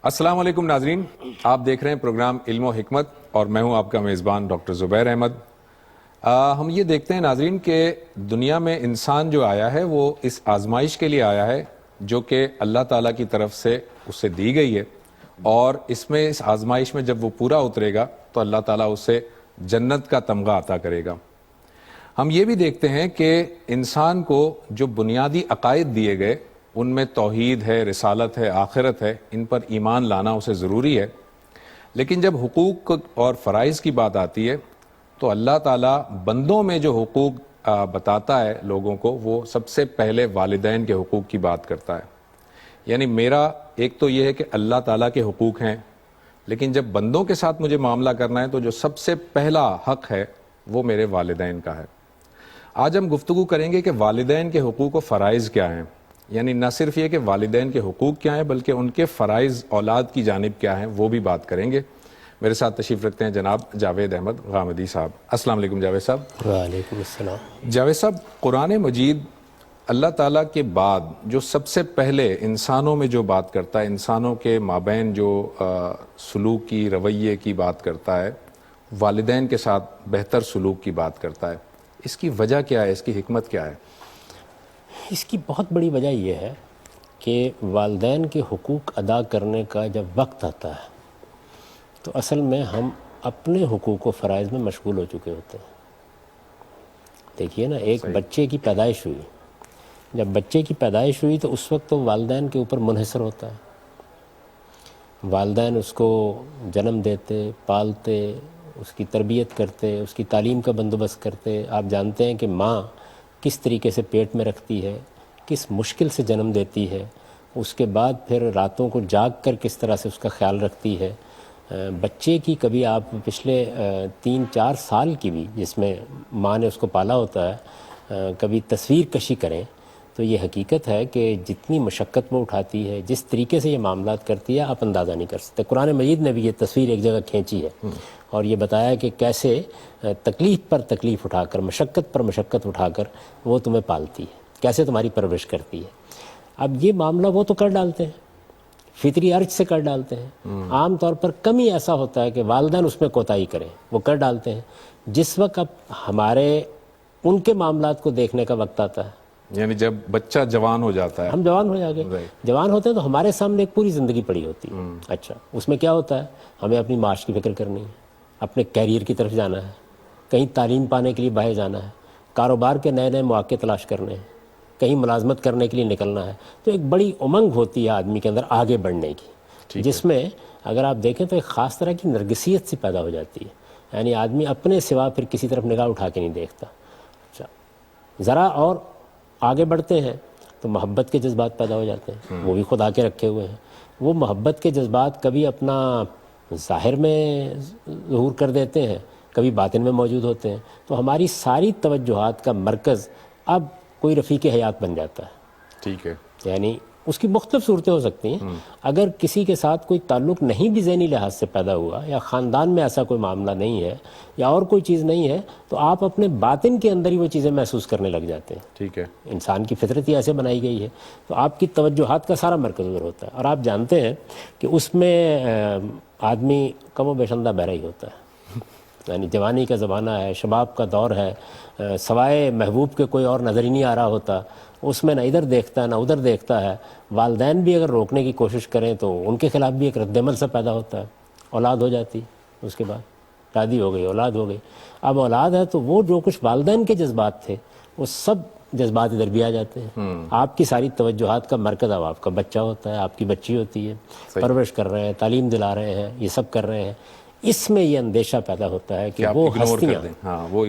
السلام علیکم ناظرین، آپ دیکھ رہے ہیں پروگرام علم و حکمت اور میں ہوں آپ کا میزبان ڈاکٹر زبیر احمد۔ ہم یہ دیکھتے ہیں ناظرین کہ دنیا میں انسان جو آیا ہے وہ اس آزمائش کے لیے آیا ہے جو کہ اللہ تعالیٰ کی طرف سے اسے دی گئی ہے، اور اس آزمائش میں جب وہ پورا اترے گا تو اللہ تعالیٰ اسے جنت کا تمغہ عطا کرے گا۔ ہم یہ بھی دیکھتے ہیں کہ انسان کو جو بنیادی عقائد دیے گئے ان میں توحید ہے، رسالت ہے، آخرت ہے، ان پر ایمان لانا اسے ضروری ہے، لیکن جب حقوق اور فرائض کی بات آتی ہے تو اللہ تعالیٰ بندوں میں جو حقوق بتاتا ہے لوگوں کو، وہ سب سے پہلے والدین کے حقوق کی بات کرتا ہے۔ یعنی میرا ایک تو یہ ہے کہ اللہ تعالیٰ کے حقوق ہیں، لیکن جب بندوں کے ساتھ مجھے معاملہ کرنا ہے تو جو سب سے پہلا حق ہے وہ میرے والدین کا ہے۔ آج ہم گفتگو کریں گے کہ والدین کے حقوق و فرائض کیا ہیں، یعنی نہ صرف یہ کہ والدین کے حقوق کیا ہیں بلکہ ان کے فرائض اولاد کی جانب کیا ہیں، وہ بھی بات کریں گے۔ میرے ساتھ تشریف رکھتے ہیں جناب جاوید احمد غامدی صاحب۔ السلام علیکم جاوید صاحب۔ وعلیکم السلام۔ جاوید صاحب، قرآن مجید اللہ تعالیٰ کے بعد جو سب سے پہلے انسانوں میں جو بات کرتا ہے، انسانوں کے مابین جو سلوک کی، رویے کی بات کرتا ہے، والدین کے ساتھ بہتر سلوک کی بات کرتا ہے، اس کی وجہ کیا ہے، اس کی حکمت کیا ہے؟ اس کی بہت بڑی وجہ یہ ہے کہ والدین کے حقوق ادا کرنے کا جب وقت آتا ہے تو اصل میں ہم اپنے حقوق و فرائض میں مشغول ہو چکے ہوتے ہیں۔ دیکھیے نا، ایک بچے کی پیدائش ہوئی، جب بچے کی پیدائش ہوئی تو اس وقت تو والدین کے اوپر منحصر ہوتا ہے۔ والدین اس کو جنم دیتے، پالتے، اس کی تربیت کرتے، اس کی تعلیم کا بندوبست کرتے۔ آپ جانتے ہیں کہ ماں کس طریقے سے پیٹ میں رکھتی ہے، کس مشکل سے جنم دیتی ہے، اس کے بعد پھر راتوں کو جاگ کر کس طرح سے اس کا خیال رکھتی ہے۔ بچے کی کبھی آپ پچھلے 3-4 سال کی بھی، جس میں ماں نے اس کو پالا ہوتا ہے، کبھی تصویر کشی کریں تو یہ حقیقت ہے کہ جتنی مشقت وہ اٹھاتی ہے، جس طریقے سے یہ معاملات کرتی ہے، آپ اندازہ نہیں کر سکتے۔ قرآن مجید نے بھی یہ تصویر ایک جگہ کھینچی ہے اور یہ بتایا کہ کیسے تکلیف پر تکلیف اٹھا کر، مشقت پر مشقت اٹھا کر وہ تمہیں پالتی ہے، کیسے تمہاری پرورش کرتی ہے۔ اب یہ معاملہ وہ تو کر ڈالتے ہیں، فطری ارج سے کر ڈالتے ہیں۔ عام طور پر کم ہی ایسا ہوتا ہے کہ والدین اس میں کوتاہی کریں، وہ کر ڈالتے ہیں۔ جس وقت اب ہمارے ان کے معاملات کو دیکھنے کا وقت آتا ہے، یعنی جب بچہ جوان ہو جاتا ہے، ہم جوان ہو جاتے ہیں، جوان ہوتے ہیں تو ہمارے سامنے ایک پوری زندگی پڑی ہوتی ہے۔ اچھا، اس میں کیا ہوتا ہے؟ ہمیں اپنی معاش کی فکر کرنی ہے، اپنے کیریئر کی طرف جانا ہے، کہیں تعلیم پانے کے لیے باہر جانا ہے، کاروبار کے نئے نئے مواقع تلاش کرنے ہیں، کہیں ملازمت کرنے کے لیے نکلنا ہے۔ تو ایک بڑی امنگ ہوتی ہے آدمی کے اندر آگے بڑھنے کی، جس میں اگر آپ دیکھیں تو ایک خاص طرح کی نرگسیت سی پیدا ہو جاتی ہے، یعنی آدمی اپنے سوا پھر کسی طرف نگاہ اٹھا کے نہیں دیکھتا۔ اچھا، ذرا اور آگے بڑھتے ہیں تو محبت کے جذبات پیدا ہو جاتے ہیں، وہ بھی خدا کے رکھے ہوئے ہیں۔ وہ محبت کے جذبات کبھی اپنا ظاہر میں ظہور کر دیتے ہیں، کبھی باطن میں موجود ہوتے ہیں، تو ہماری ساری توجہات کا مرکز اب کوئی رفیق حیات بن جاتا ہے۔ ٹھیک ہے، یعنی اس کی مختلف صورتیں ہو سکتی ہیں۔ اگر کسی کے ساتھ کوئی تعلق نہیں بھی ذہنی لحاظ سے پیدا ہوا، یا خاندان میں ایسا کوئی معاملہ نہیں ہے، یا اور کوئی چیز نہیں ہے، تو آپ اپنے باطن کے اندر ہی وہ چیزیں محسوس کرنے لگ جاتے ہیں۔ ٹھیک ہے، انسان کی فطرت ہی ایسے بنائی گئی ہے، تو آپ کی توجہات کا سارا مرکز ادھر ہوتا ہے، اور آپ جانتے ہیں کہ اس میں آدمی کم و بیش اندھا بہرا ہی ہوتا ہے۔ یعنی جوانی کا زمانہ ہے، شباب کا دور ہے، سوائے محبوب کے کوئی اور نظر ہی نہیں آ رہا ہوتا، اس میں نہ ادھر دیکھتا ہے نہ ادھر دیکھتا ہے۔ والدین بھی اگر روکنے کی کوشش کریں تو ان کے خلاف بھی ایک رد عمل سا پیدا ہوتا ہے، اولاد ہو جاتی، اس کے بعد شادی ہو گئی، اولاد ہو گئی۔ اب اولاد ہے تو وہ جو کچھ والدین کے جذبات تھے وہ سب جذبات ادھر بھی آ جاتے ہیں۔ آپ کی ساری توجہات کا مرکز اب آپ کا بچہ ہوتا ہے، آپ کی بچی ہوتی ہے، پرورش کر رہے ہیں، تعلیم دلا رہے ہیں، یہ سب کر رہے ہیں۔ اس میں یہ اندیشہ پیدا ہوتا ہے کہ وہ ہستیاں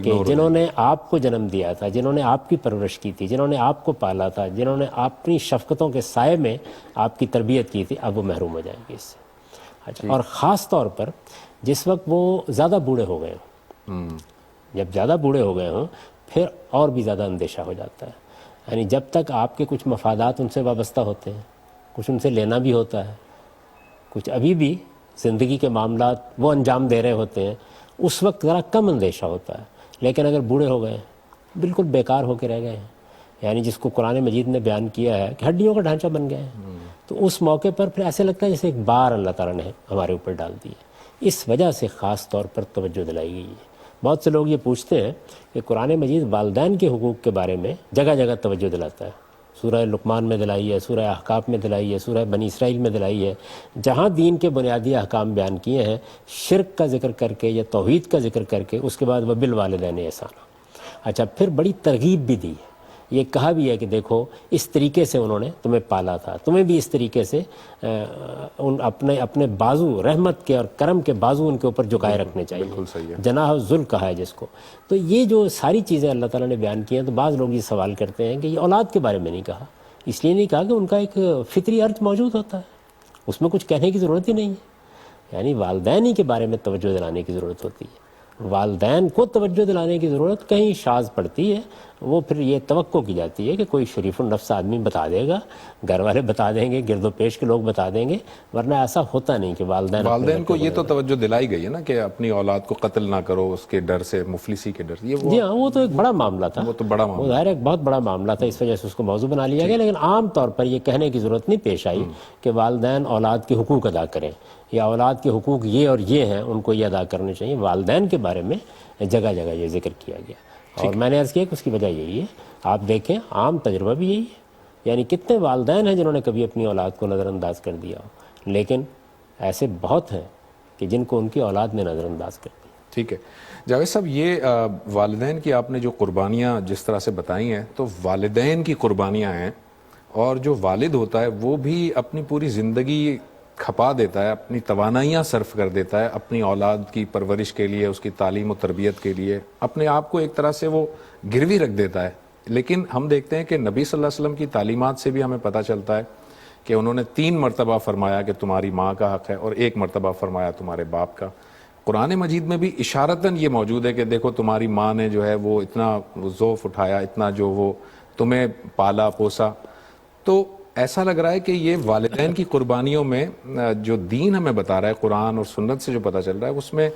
کہ جنہوں نے آپ کو جنم دیا تھا، جنہوں نے آپ کی پرورش کی تھی، جنہوں نے آپ کو پالا تھا، جنہوں نے اپنی شفقتوں کے سائے میں آپ کی تربیت کی تھی، اب وہ محروم ہو جائیں گے اس سے۔ اچھا، اور خاص طور پر جس وقت وہ زیادہ بوڑھے ہو گئے ہوں، جب زیادہ بوڑھے ہو گئے ہوں پھر اور بھی زیادہ اندیشہ ہو جاتا ہے۔ یعنی جب تک آپ کے کچھ مفادات ان سے وابستہ ہوتے ہیں، کچھ ان سے لینا بھی ہوتا ہے، کچھ ابھی بھی زندگی کے معاملات وہ انجام دے رہے ہوتے ہیں، اس وقت ذرا کم اندیشہ ہوتا ہے۔ لیکن اگر بوڑھے ہو گئے، بالکل بیکار ہو کے رہ گئے ہیں، یعنی جس کو قرآن مجید نے بیان کیا ہے کہ ہڈیوں کا ڈھانچہ بن گئے ہیں، تو اس موقع پر پھر ایسے لگتا ہے جیسے ایک بار اللہ تعالیٰ نے ہمارے اوپر ڈال دی ہے. اس وجہ سے خاص طور پر توجہ دلائی گئی ہے. بہت سے لوگ یہ پوچھتے ہیں کہ قرآن مجید والدین کے حقوق کے بارے میں جگہ جگہ توجہ دلاتا ہے. سورہ لقمان میں دلائی ہے، سورہ احقاف میں دلائی ہے، سورہ بنی اسرائیل میں دلائی ہے. جہاں دین کے بنیادی احکام بیان کیے ہیں، شرک کا ذکر کر کے یا توحید کا ذکر کر کے اس کے بعد وبالوالدین احسانا. اچھا، پھر بڑی ترغیب بھی دی ہے. یہ کہا بھی ہے کہ دیکھو اس طریقے سے انہوں نے تمہیں پالا تھا، تمہیں بھی اس طریقے سے ان اپنے بازو رحمت کے اور کرم کے بازو ان کے اوپر جھکائے رکھنے چاہیے. بالکل صحیح ہے. جناح ذل کہا ہے جس کو. تو یہ جو ساری چیزیں اللہ تعالیٰ نے بیان کی ہیں، تو بعض لوگ یہ سوال کرتے ہیں کہ یہ اولاد کے بارے میں نہیں کہا. اس لیے نہیں کہا کہ ان کا ایک فطری ارتھ موجود ہوتا ہے، اس میں کچھ کہنے کی ضرورت ہی نہیں ہے. یعنی والدین ہی کے بارے میں توجہ دلانے کی ضرورت ہوتی ہے. والدین کو توجہ دلانے کی ضرورت کہیں شاذ پڑتی ہے. وہ پھر یہ توقع کی جاتی ہے کہ کوئی شریف النفس آدمی بتا دے گا، گھر والے بتا دیں گے، گرد و پیش کے لوگ بتا دیں گے، ورنہ ایسا ہوتا نہیں کہ والدین کو یہ تو توجہ دلائی گئی ہے نا کہ اپنی اولاد کو قتل نہ کرو اس کے ڈر سے، مفلسی کے ڈر سے. جی ہاں، وہ تو ایک بڑا معاملہ تھا. وہ تو بڑا معاملہ، وہ ظاہر ایک بہت بڑا معاملہ تھا، اس وجہ سے اس کو موضوع بنا لیا گیا. لیکن عام طور پر یہ کہنے کی ضرورت نہیں پیش آئی کہ والدین اولاد کے حقوق ادا کریں، یا اولاد کے حقوق یہ اور یہ ہیں، ان کو یہ ادا کرنے چاہیے. والدین کے بارے میں جگہ جگہ یہ ذکر کیا گیا. اور میں نے عرض کیا کہ اس کی وجہ یہی ہے، آپ دیکھیں عام تجربہ بھی یہی ہے. یعنی کتنے والدین ہیں جنہوں نے کبھی اپنی اولاد کو نظر انداز کر دیا ہو، لیکن ایسے بہت ہیں کہ جن کو ان کی اولاد نے نظر انداز کر دیا. ٹھیک ہے جاوید صاحب، یہ والدین کی آپ نے جو قربانیاں جس طرح سے بتائی ہیں، تو والدین کی قربانیاں ہیں، اور جو والد ہوتا ہے وہ بھی اپنی پوری زندگی کھپا دیتا ہے، اپنی توانائیاں صرف کر دیتا ہے اپنی اولاد کی پرورش کے لیے، اس کی تعلیم و تربیت کے لیے، اپنے آپ کو ایک طرح سے وہ گروی رکھ دیتا ہے. لیکن ہم دیکھتے ہیں کہ نبی صلی اللہ علیہ وسلم کی تعلیمات سے بھی ہمیں پتہ چلتا ہے کہ انہوں نے 3 مرتبہ فرمایا کہ تمہاری ماں کا حق ہے، اور 1 مرتبہ فرمایا تمہارے باپ کا. قرآن مجید میں بھی اشارتاً یہ موجود ہے کہ دیکھو تمہاری ماں نے جو ہے وہ اتنا ذوف اٹھایا، اتنا جو وہ تمہیں پالا پوسا. تو ایسا لگ رہا ہے کہ یہ والدین کی قربانیوں میں جو دین ہمیں بتا رہا ہے، قرآن اور سنت سے جو پتہ چل رہا ہے، اس میں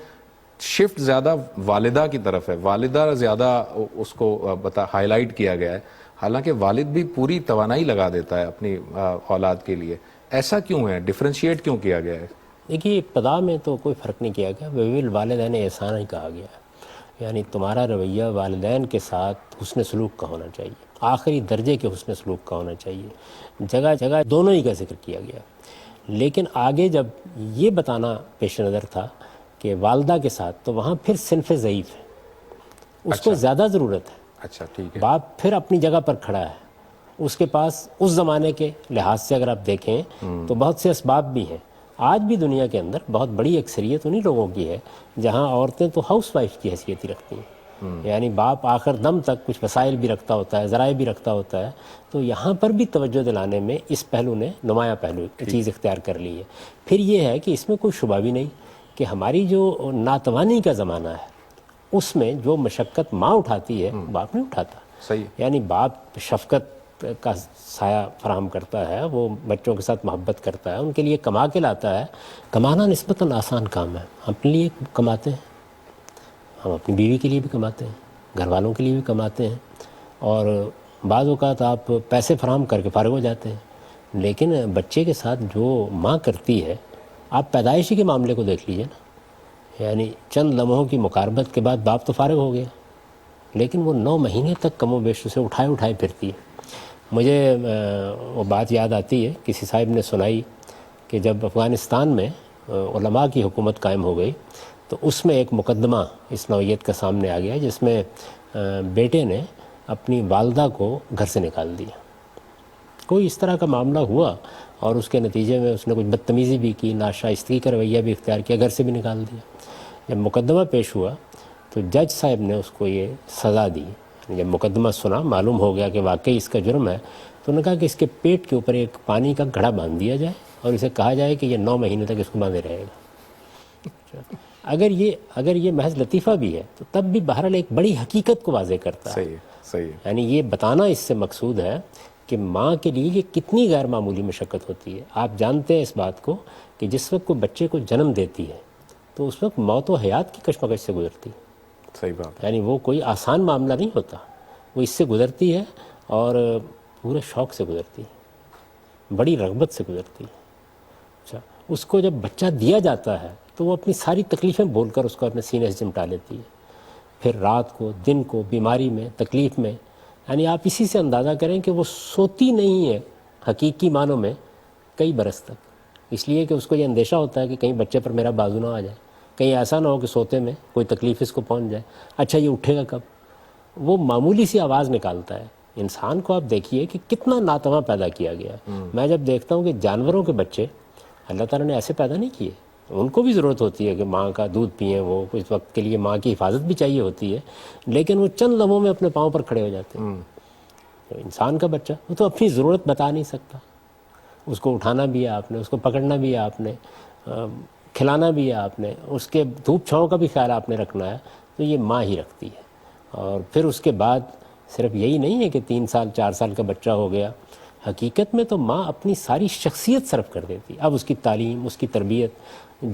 شفٹ زیادہ والدہ کی طرف ہے، والدہ زیادہ اس کو ہائی لائٹ کیا گیا ہے، حالانکہ والد بھی پوری توانائی لگا دیتا ہے اپنی اولاد کے لیے. ایسا کیوں ہے؟ ڈیفرینشیٹ کیوں کیا گیا ہے؟ دیکھیے، ابتدا میں تو کوئی فرق نہیں کیا گیا، والدین احسان ہی کہا گیا ہے. یعنی تمہارا رویہ والدین کے ساتھ حسن سلوک کا ہونا چاہیے، آخری درجے کے حسن سلوک کا ہونا چاہیے. جگہ جگہ دونوں ہی کا ذکر کیا گیا. لیکن آگے جب یہ بتانا پیش نظر تھا کہ والدہ کے ساتھ، تو وہاں پھر صنف ضعیف ہے، اس کو زیادہ ضرورت ہے. اچھا ٹھیک ہے. باپ پھر اپنی جگہ پر کھڑا ہے، اس کے پاس اس زمانے کے لحاظ سے اگر آپ دیکھیں تو بہت سے اسباب بھی ہیں. آج بھی دنیا کے اندر بہت بڑی اکثریت انہی لوگوں کی ہے جہاں عورتیں تو ہاؤس وائف کی حیثیت ہی رکھتی ہیں. یعنی باپ آخر دم تک کچھ وسائل بھی رکھتا ہوتا ہے، ذرائع بھی رکھتا ہوتا ہے. تو یہاں پر بھی توجہ دلانے میں اس پہلو نے نمایاں پہلو چیز اختیار کر لی ہے. پھر یہ ہے کہ اس میں کوئی شبہ بھی نہیں کہ ہماری جو ناتوانی کا زمانہ ہے، اس میں جو مشقت ماں اٹھاتی ہے باپ نہیں اٹھاتا. صحیح. یعنی باپ شفقت کا سایہ فراہم کرتا ہے، وہ بچوں کے ساتھ محبت کرتا ہے، ان کے لیے کما کے لاتا ہے. کمانا نسبتاً آسان کام ہے. ہم اپنے لیے کماتے ہیں، ہم اپنی بیوی کے لیے بھی کماتے ہیں، گھر والوں کے لیے بھی کماتے ہیں، اور بعض اوقات آپ پیسے فراہم کر کے فارغ ہو جاتے ہیں. لیکن بچے کے ساتھ جو ماں کرتی ہے، آپ پیدائشی کے معاملے کو دیکھ لیجئے نا. یعنی چند لمحوں کی مقاربت کے بعد باپ تو فارغ ہو گیا، لیکن وہ 9 مہینے تک کم و بیش اسے اٹھائے پھرتی ہے. مجھے وہ بات یاد آتی ہے، کسی صاحب نے سنائی کہ جب افغانستان میں علماء کی حکومت قائم ہو گئی تو اس میں ایک مقدمہ اس نوعیت کا سامنے آ گیا جس میں بیٹے نے اپنی والدہ کو گھر سے نکال دیا. کوئی اس طرح کا معاملہ ہوا اور اس کے نتیجے میں اس نے کچھ بدتمیزی بھی کی، ناشائستگی کا رویہ بھی اختیار کیا، گھر سے بھی نکال دیا. جب مقدمہ پیش ہوا تو جج صاحب نے اس کو یہ سزا دی. جب مقدمہ سنا، معلوم ہو گیا کہ واقعی اس کا جرم ہے، تو انہوں نے کہا کہ اس کے پیٹ کے اوپر ایک پانی کا گھڑا باندھ دیا جائے اور اسے کہا جائے کہ یہ 9 مہینے تک اس کو باندھے رہے گا. اگر یہ محض لطیفہ بھی ہے تو تب بھی بہرحال ایک بڑی حقیقت کو واضح کرتا ہے. صحیح. یعنی یہ بتانا اس سے مقصود ہے کہ ماں کے لیے یہ کتنی غیر معمولی مشقت ہوتی ہے. آپ جانتے ہیں اس بات کو کہ جس وقت کوئی بچے کو جنم دیتی ہے تو اس وقت موت و حیات کی کشمکش سے گزرتی ہے. صحیح بات. یعنی وہ کوئی آسان معاملہ نہیں ہوتا، وہ اس سے گزرتی ہے اور پورے شوق سے گزرتی ہے. بڑی رغبت سے گزرتی ہے. اچھا، اس کو جب بچہ دیا جاتا ہے تو وہ اپنی ساری تکلیفیں بول کر اس کو اپنے سینے سے چمٹا لیتی ہے. پھر رات کو، دن کو، بیماری میں، تکلیف میں، یعنی آپ اسی سے اندازہ کریں کہ وہ سوتی نہیں ہے حقیقی معنوں میں کئی برس تک، اس لیے کہ اس کو یہ اندیشہ ہوتا ہے کہ کہیں بچے پر میرا بازو نہ آ جائے، کہیں ایسا نہ ہو کہ سوتے میں کوئی تکلیف اس کو پہنچ جائے. اچھا، یہ اٹھے گا کب؟ وہ معمولی سی آواز نکالتا ہے. انسان کو آپ دیکھیے کہ کتنا ناتواں پیدا کیا گیا ہے. میں جب دیکھتا ہوں کہ جانوروں کے بچے اللہ تعالیٰ نے ایسے پیدا نہیں کیے. ان کو بھی ضرورت ہوتی ہے کہ ماں کا دودھ پئیں، وہ کچھ وقت کے لیے ماں کی حفاظت بھی چاہیے ہوتی ہے، لیکن وہ چند لمحوں میں اپنے پاؤں پر کھڑے ہو جاتے ہیں. انسان کا بچہ وہ تو اپنی ضرورت بتا نہیں سکتا. اس کو اٹھانا بھی ہے آپ نے، اس کو پکڑنا بھی ہے آپ نے، کھلانا بھی ہے آپ نے، اس کے دھوپ چھاؤں کا بھی خیال آپ نے رکھنا ہے. تو یہ ماں ہی رکھتی ہے. اور پھر اس کے بعد صرف یہی نہیں ہے کہ 3 سال 4 سال کا بچہ ہو گیا، حقیقت میں تو ماں اپنی ساری شخصیت صرف کر دیتی. اب اس کی تعلیم، اس کی تربیت،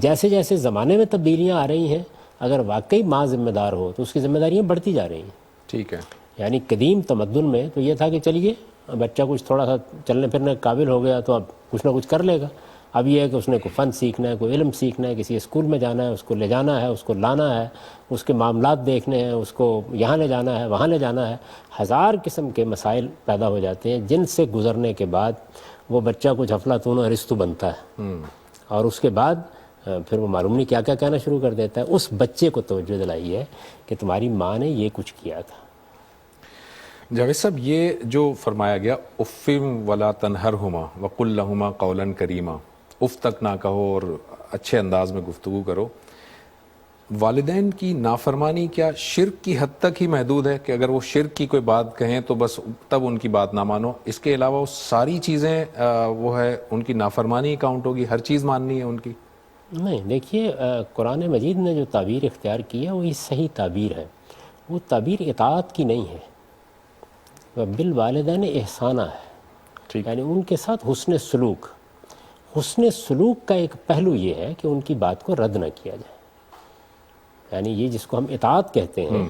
جیسے جیسے زمانے میں تبدیلیاں آ رہی ہیں، اگر واقعی ماں ذمہ دار ہو تو اس کی ذمہ داریاں بڑھتی جا رہی ہیں. ٹھیک ہے. یعنی قدیم تمدن میں تو یہ تھا کہ چلیے بچہ کچھ تھوڑا سا چلنے پھرنے قابل ہو گیا تو اب کچھ نہ کچھ کر لے گا. اب یہ ہے کہ اس نے کوئی فن سیکھنا ہے، کوئی علم سیکھنا ہے، کسی اسکول میں جانا ہے، اس کو لے جانا ہے، اس کو لانا ہے، اس کے معاملات دیکھنے ہیں، اس کو یہاں لے جانا ہے، وہاں لے جانا ہے. 1000 قسم کے مسائل پیدا ہو جاتے ہیں جن سے گزرنے کے بعد وہ بچہ کچھ افلاطون و ارسطو بنتا ہے. اور اس کے بعد پھر وہ معلوم نہیں کیا کیا کہنا شروع کر دیتا ہے. اس بچے کو توجہ دلائی ہے کہ تمہاری ماں نے یہ کچھ کیا تھا. جاوید صاحب، یہ جو فرمایا گیا افم ولا تنہرہما وقل لہما قولا کریما، اف تک نہ کہو اور اچھے انداز میں گفتگو کرو، والدین کی نافرمانی کیا شرک کی حد تک ہی محدود ہے کہ اگر وہ شرک کی کوئی بات کہیں تو بس تب ان کی بات نہ مانو، اس کے علاوہ وہ ساری چیزیں وہ ہے ان کی نافرمانی کاؤنٹ ہوگی، ہر چیز ماننی ہے ان کی؟ نہیں، دیکھیے قرآن مجید نے جو تعبیر اختیار کی ہے وہ یہ صحیح تعبیر ہے. وہ تعبیر اطاعت کی نہیں ہے، بالوالدین احسانہ ہے. ٹھیک. یعنی ان کے ساتھ حسن سلوک. حسن سلوک کا ایک پہلو یہ ہے کہ ان کی بات کو رد نہ کیا جائے. یعنی یہ جس کو ہم اطاعت کہتے ہیں،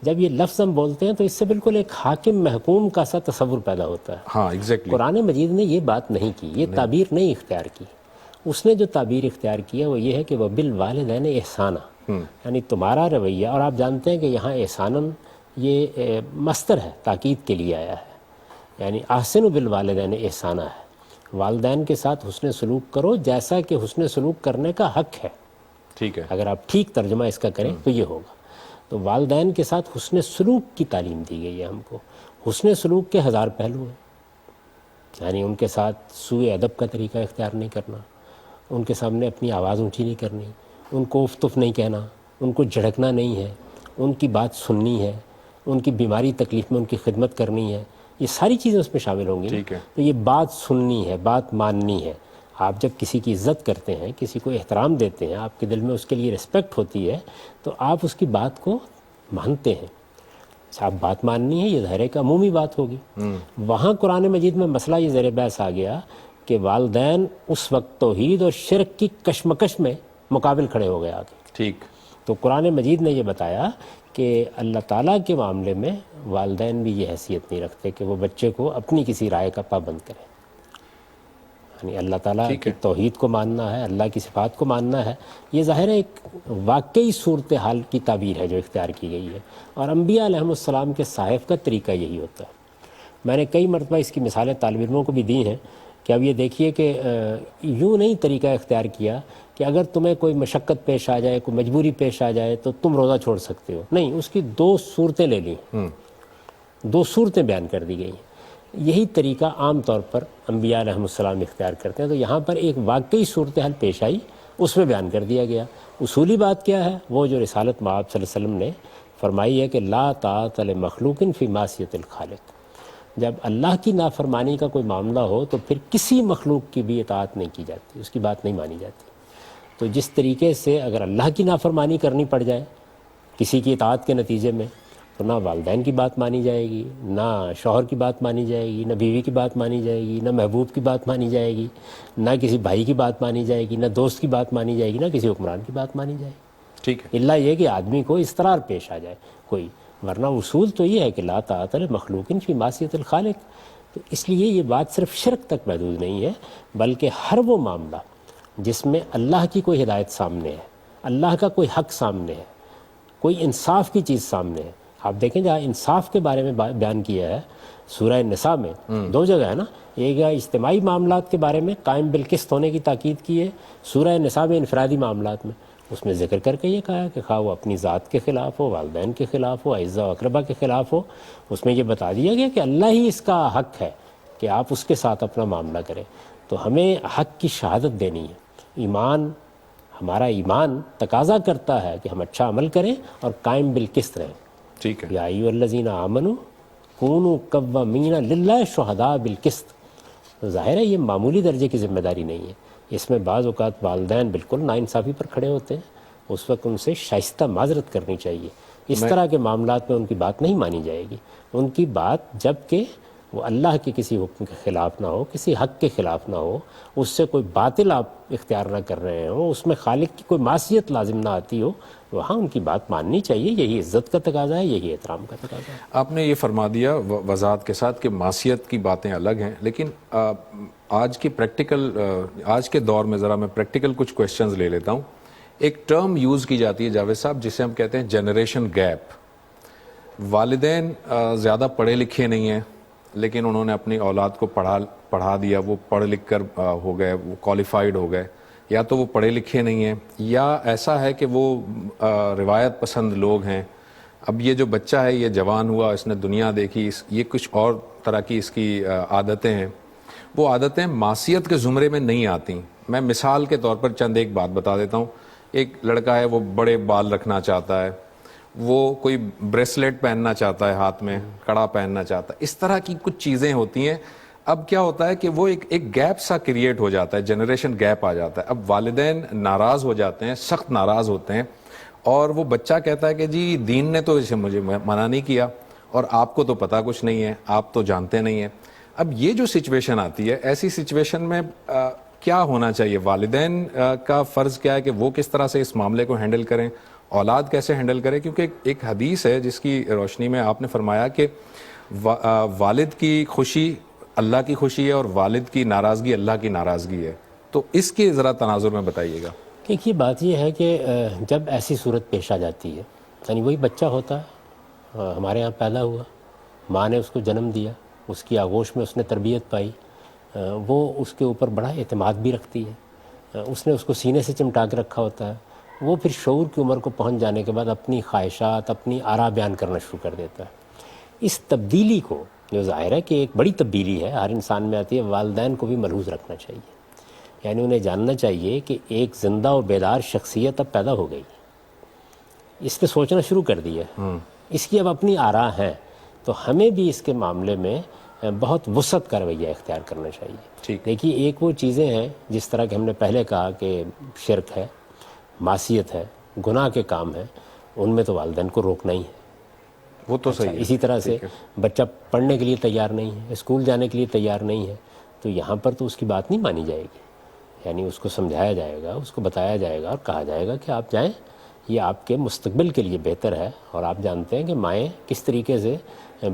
جب یہ لفظ ہم بولتے ہیں تو اس سے بالکل ایک حاکم محکوم کا سا تصور پیدا ہوتا ہے. ہاں ایگزیکٹلی. قرآن مجید نے یہ بات نہیں کی، یہ تعبیر نہیں اختیار کی. اس نے جو تعبیر اختیار کی ہے وہ یہ ہے کہ وہ بالوالدین احسانہ، یعنی تمہارا رویہ. اور آپ جانتے ہیں کہ یہاں احساناً یہ مصدر ہے، تاکید کے لیے آیا ہے. یعنی احسنوا بالوالدین احسانہ ہے، والدین کے ساتھ حسن سلوک کرو جیسا کہ حسن سلوک کرنے کا حق ہے. ٹھیک ہے. اگر آپ ٹھیک ترجمہ اس کا کریں تو یہ ہوگا. تو والدین کے ساتھ حسن سلوک کی تعلیم دی گئی ہے ہم کو. حسن سلوک کے 1000 پہلو ہیں. یعنی ان کے ساتھ سوء ادب کا طریقہ اختیار نہیں کرنا، ان کے سامنے اپنی آواز اونچی نہیں کرنی، ان کو اف تف نہیں کہنا، ان کو جھڑکنا نہیں ہے، ان کی بات سننی ہے، ان کی بیماری تکلیف میں ان کی خدمت کرنی ہے. یہ ساری چیزیں اس میں شامل ہوں گی. ٹھیک ہے. تو یہ بات سننی ہے، بات ماننی ہے. آپ جب کسی کی عزت کرتے ہیں، کسی کو احترام دیتے ہیں، آپ کے دل میں اس کے لیے رسپیکٹ ہوتی ہے، تو آپ اس کی بات کو مانتے ہیں. آپ بات ماننی ہے، یہ ظاہر ہے کہ عمومی بات ہوگی. وہاں قرآن مجید میں مسئلہ یہ زیر بحث آ گیا کہ والدین اس وقت توحید اور شرک کی کشمکش میں مقابل کھڑے ہو گئے آگے. ٹھیک. تو قرآن مجید نے یہ بتایا کہ اللہ تعالیٰ کے معاملے میں والدین بھی یہ حیثیت نہیں رکھتے کہ وہ بچے کو اپنی کسی رائے کا پابند کریں. یعنی اللہ تعالیٰ کی توحید کو ماننا ہے، اللہ کی صفات کو ماننا ہے. یہ ظاہر ہے ایک واقعی صورتحال کی تعبیر ہے جو اختیار کی گئی ہے، اور انبیاء علیہ السلام کے صحائف کا طریقہ یہی ہوتا ہے. میں نے کئی مرتبہ اس کی مثالیں طالب علموں کو بھی دی ہیں کہ اب یہ دیکھیے کہ یوں نہیں طریقہ اختیار کیا کہ اگر تمہیں کوئی مشقت پیش آ جائے، کوئی مجبوری پیش آ جائے تو تم روزہ چھوڑ سکتے ہو. نہیں، اس کی 2 صورتیں لے لیں، 2 صورتیں بیان کر دی گئی. یہی طریقہ عام طور پر انبیاء علیہ السلام اختیار کرتے ہیں. تو یہاں پر ایک واقعی صورتحال پیش آئی، اس میں بیان کر دیا گیا. اصولی بات کیا ہے؟ وہ جو رسالت مآب صلی اللہ علیہ وسلم نے فرمائی ہے کہ لا طاعۃ لمخلوق فی معصیۃ الخالق. جب اللہ کی نافرمانی کا کوئی معاملہ ہو تو پھر کسی مخلوق کی بھی اطاعت نہیں کی جاتی، اس کی بات نہیں مانی جاتی. تو جس طریقے سے اگر اللہ کی نافرمانی کرنی پڑ جائے کسی کی اطاعت کے نتیجے میں، تو نہ والدین کی بات مانی جائے گی، نہ شوہر کی بات مانی جائے گی، نہ بیوی کی بات مانی جائے گی، نہ محبوب کی بات مانی جائے گی، نہ کسی بھائی کی بات مانی جائے گی، نہ دوست کی بات مانی جائے گی، نہ کسی حکمران کی بات مانی جائے گی. ٹھیک ہے. اللہ یہ کہ آدمی کو اضطرار پیش آ جائے کوئی، ورنہ اصول تو یہ ہے کہ لا طاعۃ لمخلوق فی معصیۃ الخالق. تو اس لیے یہ بات صرف شرک تک محدود نہیں ہے، بلکہ ہر وہ معاملہ جس میں اللہ کی کوئی ہدایت سامنے ہے، اللہ کا کوئی حق سامنے ہے، کوئی انصاف کی چیز سامنے ہے. آپ دیکھیں جہاں انصاف کے بارے میں بیان کیا ہے سورہ نساء میں، دو جگہ ہے نا، ایک اجتماعی معاملات کے بارے میں قائم بالقسط ہونے کی تاکید کی ہے سورہ نساء میں انفرادی معاملات میں، اس میں ذکر کر کے یہ کہا کہ خواہ وہ اپنی ذات کے خلاف ہو، والدین کے خلاف ہو، اعزاء و اقربا کے خلاف ہو، اس میں یہ بتا دیا گیا کہ اللہ ہی اس کا حق ہے کہ آپ اس کے ساتھ اپنا معاملہ کریں. تو ہمیں حق کی شہادت دینی ہے. ہمارا ایمان تقاضا کرتا ہے کہ ہم اچھا عمل کریں اور قائم بالقسط رہیں. ٹھیک ہے. یا ایھا الذین آمنوا کونوا قوامین للہ شہداء بالقسط. ظاہر ہے یہ معمولی درجے کی ذمہ داری نہیں ہے. اس میں بعض اوقات والدین بالکل ناانصافی پر کھڑے ہوتے ہیں، اس وقت ان سے شائستہ معذرت کرنی چاہیے. اس طرح کے معاملات میں ان کی بات نہیں مانی جائے گی. ان کی بات جب کہ وہ اللہ کے کسی حکم کے خلاف نہ ہو، کسی حق کے خلاف نہ ہو، اس سے کوئی باطل آپ اختیار نہ کر رہے ہوں، اس میں خالق کی کوئی معصیت لازم نہ آتی ہو، وہاں ان کی بات ماننی چاہیے. یہی عزت کا تقاضا ہے، یہی احترام کا تقاضا ہے. آپ نے یہ فرما دیا وضاحت کے ساتھ کہ معصیت کی باتیں الگ ہیں، لیکن آج کے دور میں ذرا میں پریکٹیکل کچھ کویسچنز لے لیتا ہوں. ایک ٹرم یوز کی جاتی ہے جاوید صاحب جسے ہم کہتے ہیں جنریشن گیپ. والدین زیادہ پڑھے لکھے نہیں ہیں، لیکن انہوں نے اپنی اولاد کو پڑھا دیا، وہ پڑھ لکھ کر ہو گئے، وہ کوالیفائڈ ہو گئے. یا تو وہ پڑھے لکھے نہیں ہیں، یا ایسا ہے کہ وہ روایت پسند لوگ ہیں. اب یہ جو بچہ ہے یہ جوان ہوا، اس نے دنیا دیکھی، یہ کچھ اور طرح کی اس کی عادتیں ہیں. وہ عادتیں معصیت کے زمرے میں نہیں آتی. میں مثال کے طور پر چند ایک بات بتا دیتا ہوں. ایک لڑکا ہے، وہ بڑے بال رکھنا چاہتا ہے، وہ کوئی بریسلیٹ پہننا چاہتا ہے، ہاتھ میں کڑا پہننا چاہتا ہے. اس طرح کی کچھ چیزیں ہوتی ہیں. اب کیا ہوتا ہے کہ وہ ایک گیپ سا کریٹ ہو جاتا ہے، جنریشن گیپ آ جاتا ہے. اب والدین ناراض ہو جاتے ہیں، سخت ناراض ہوتے ہیں، اور وہ بچہ کہتا ہے کہ جی دین نے تو اسے مجھے منع نہیں کیا، اور آپ کو تو پتہ کچھ نہیں ہے، آپ تو جانتے نہیں ہیں. اب یہ جو سچویشن آتی ہے، ایسی سچویشن میں کیا ہونا چاہیے؟ والدین کا فرض کیا ہے کہ وہ کس طرح سے اس معاملے کو ہینڈل کریں، اولاد کیسے ہینڈل کرے؟ کیونکہ ایک حدیث ہے جس کی روشنی میں آپ نے فرمایا کہ والد کی خوشی اللہ کی خوشی ہے اور والد کی ناراضگی اللہ کی ناراضگی ہے. تو اس کے ذرا تناظر میں بتائیے گا. دیکھیے بات یہ ہے کہ جب ایسی صورت پیش آ جاتی ہے، یعنی وہی بچہ ہوتا ہے، ہمارے ہاں پیدا ہوا، ماں نے اس کو جنم دیا، اس کی آغوش میں اس نے تربیت پائی، وہ اس کے اوپر بڑا اعتماد بھی رکھتی ہے، اس نے اس کو سینے سے چمٹا کے رکھا ہوتا ہے. وہ پھر شعور کی عمر کو پہنچ جانے کے بعد اپنی خواہشات، اپنی آراء بیان کرنا شروع کر دیتا ہے. اس تبدیلی کو، جو ظاہر ہے کہ ایک بڑی تبدیلی ہے، ہر انسان میں آتی ہے، والدین کو بھی ملحوظ رکھنا چاہیے. یعنی انہیں جاننا چاہیے کہ ایک زندہ و بیدار شخصیت اب پیدا ہو گئی، اس نے سوچنا شروع کر دیا، اس کی اب اپنی آراء ہیں. تو ہمیں بھی اس کے معاملے میں بہت وسعت کا رویہ اختیار کرنا چاہیے. دیکھیے ایک وہ چیزیں ہیں جس طرح کہ ہم نے پہلے کہا کہ شرک ہے، معصیت ہے، گناہ کے کام ہیں، ان میں تو والدین کو روکنا ہی ہے. وہ تو صحیح ہے. اسی طرح سے بچہ پڑھنے کے لیے تیار نہیں ہے، اسکول جانے کے لیے تیار نہیں ہے، تو یہاں پر تو اس کی بات نہیں مانی جائے گی. یعنی اس کو سمجھایا جائے گا، اس کو بتایا جائے گا اور کہا جائے گا کہ آپ جائیں، یہ آپ کے مستقبل کے لیے بہتر ہے. اور آپ جانتے ہیں کہ مائیں کس طریقے سے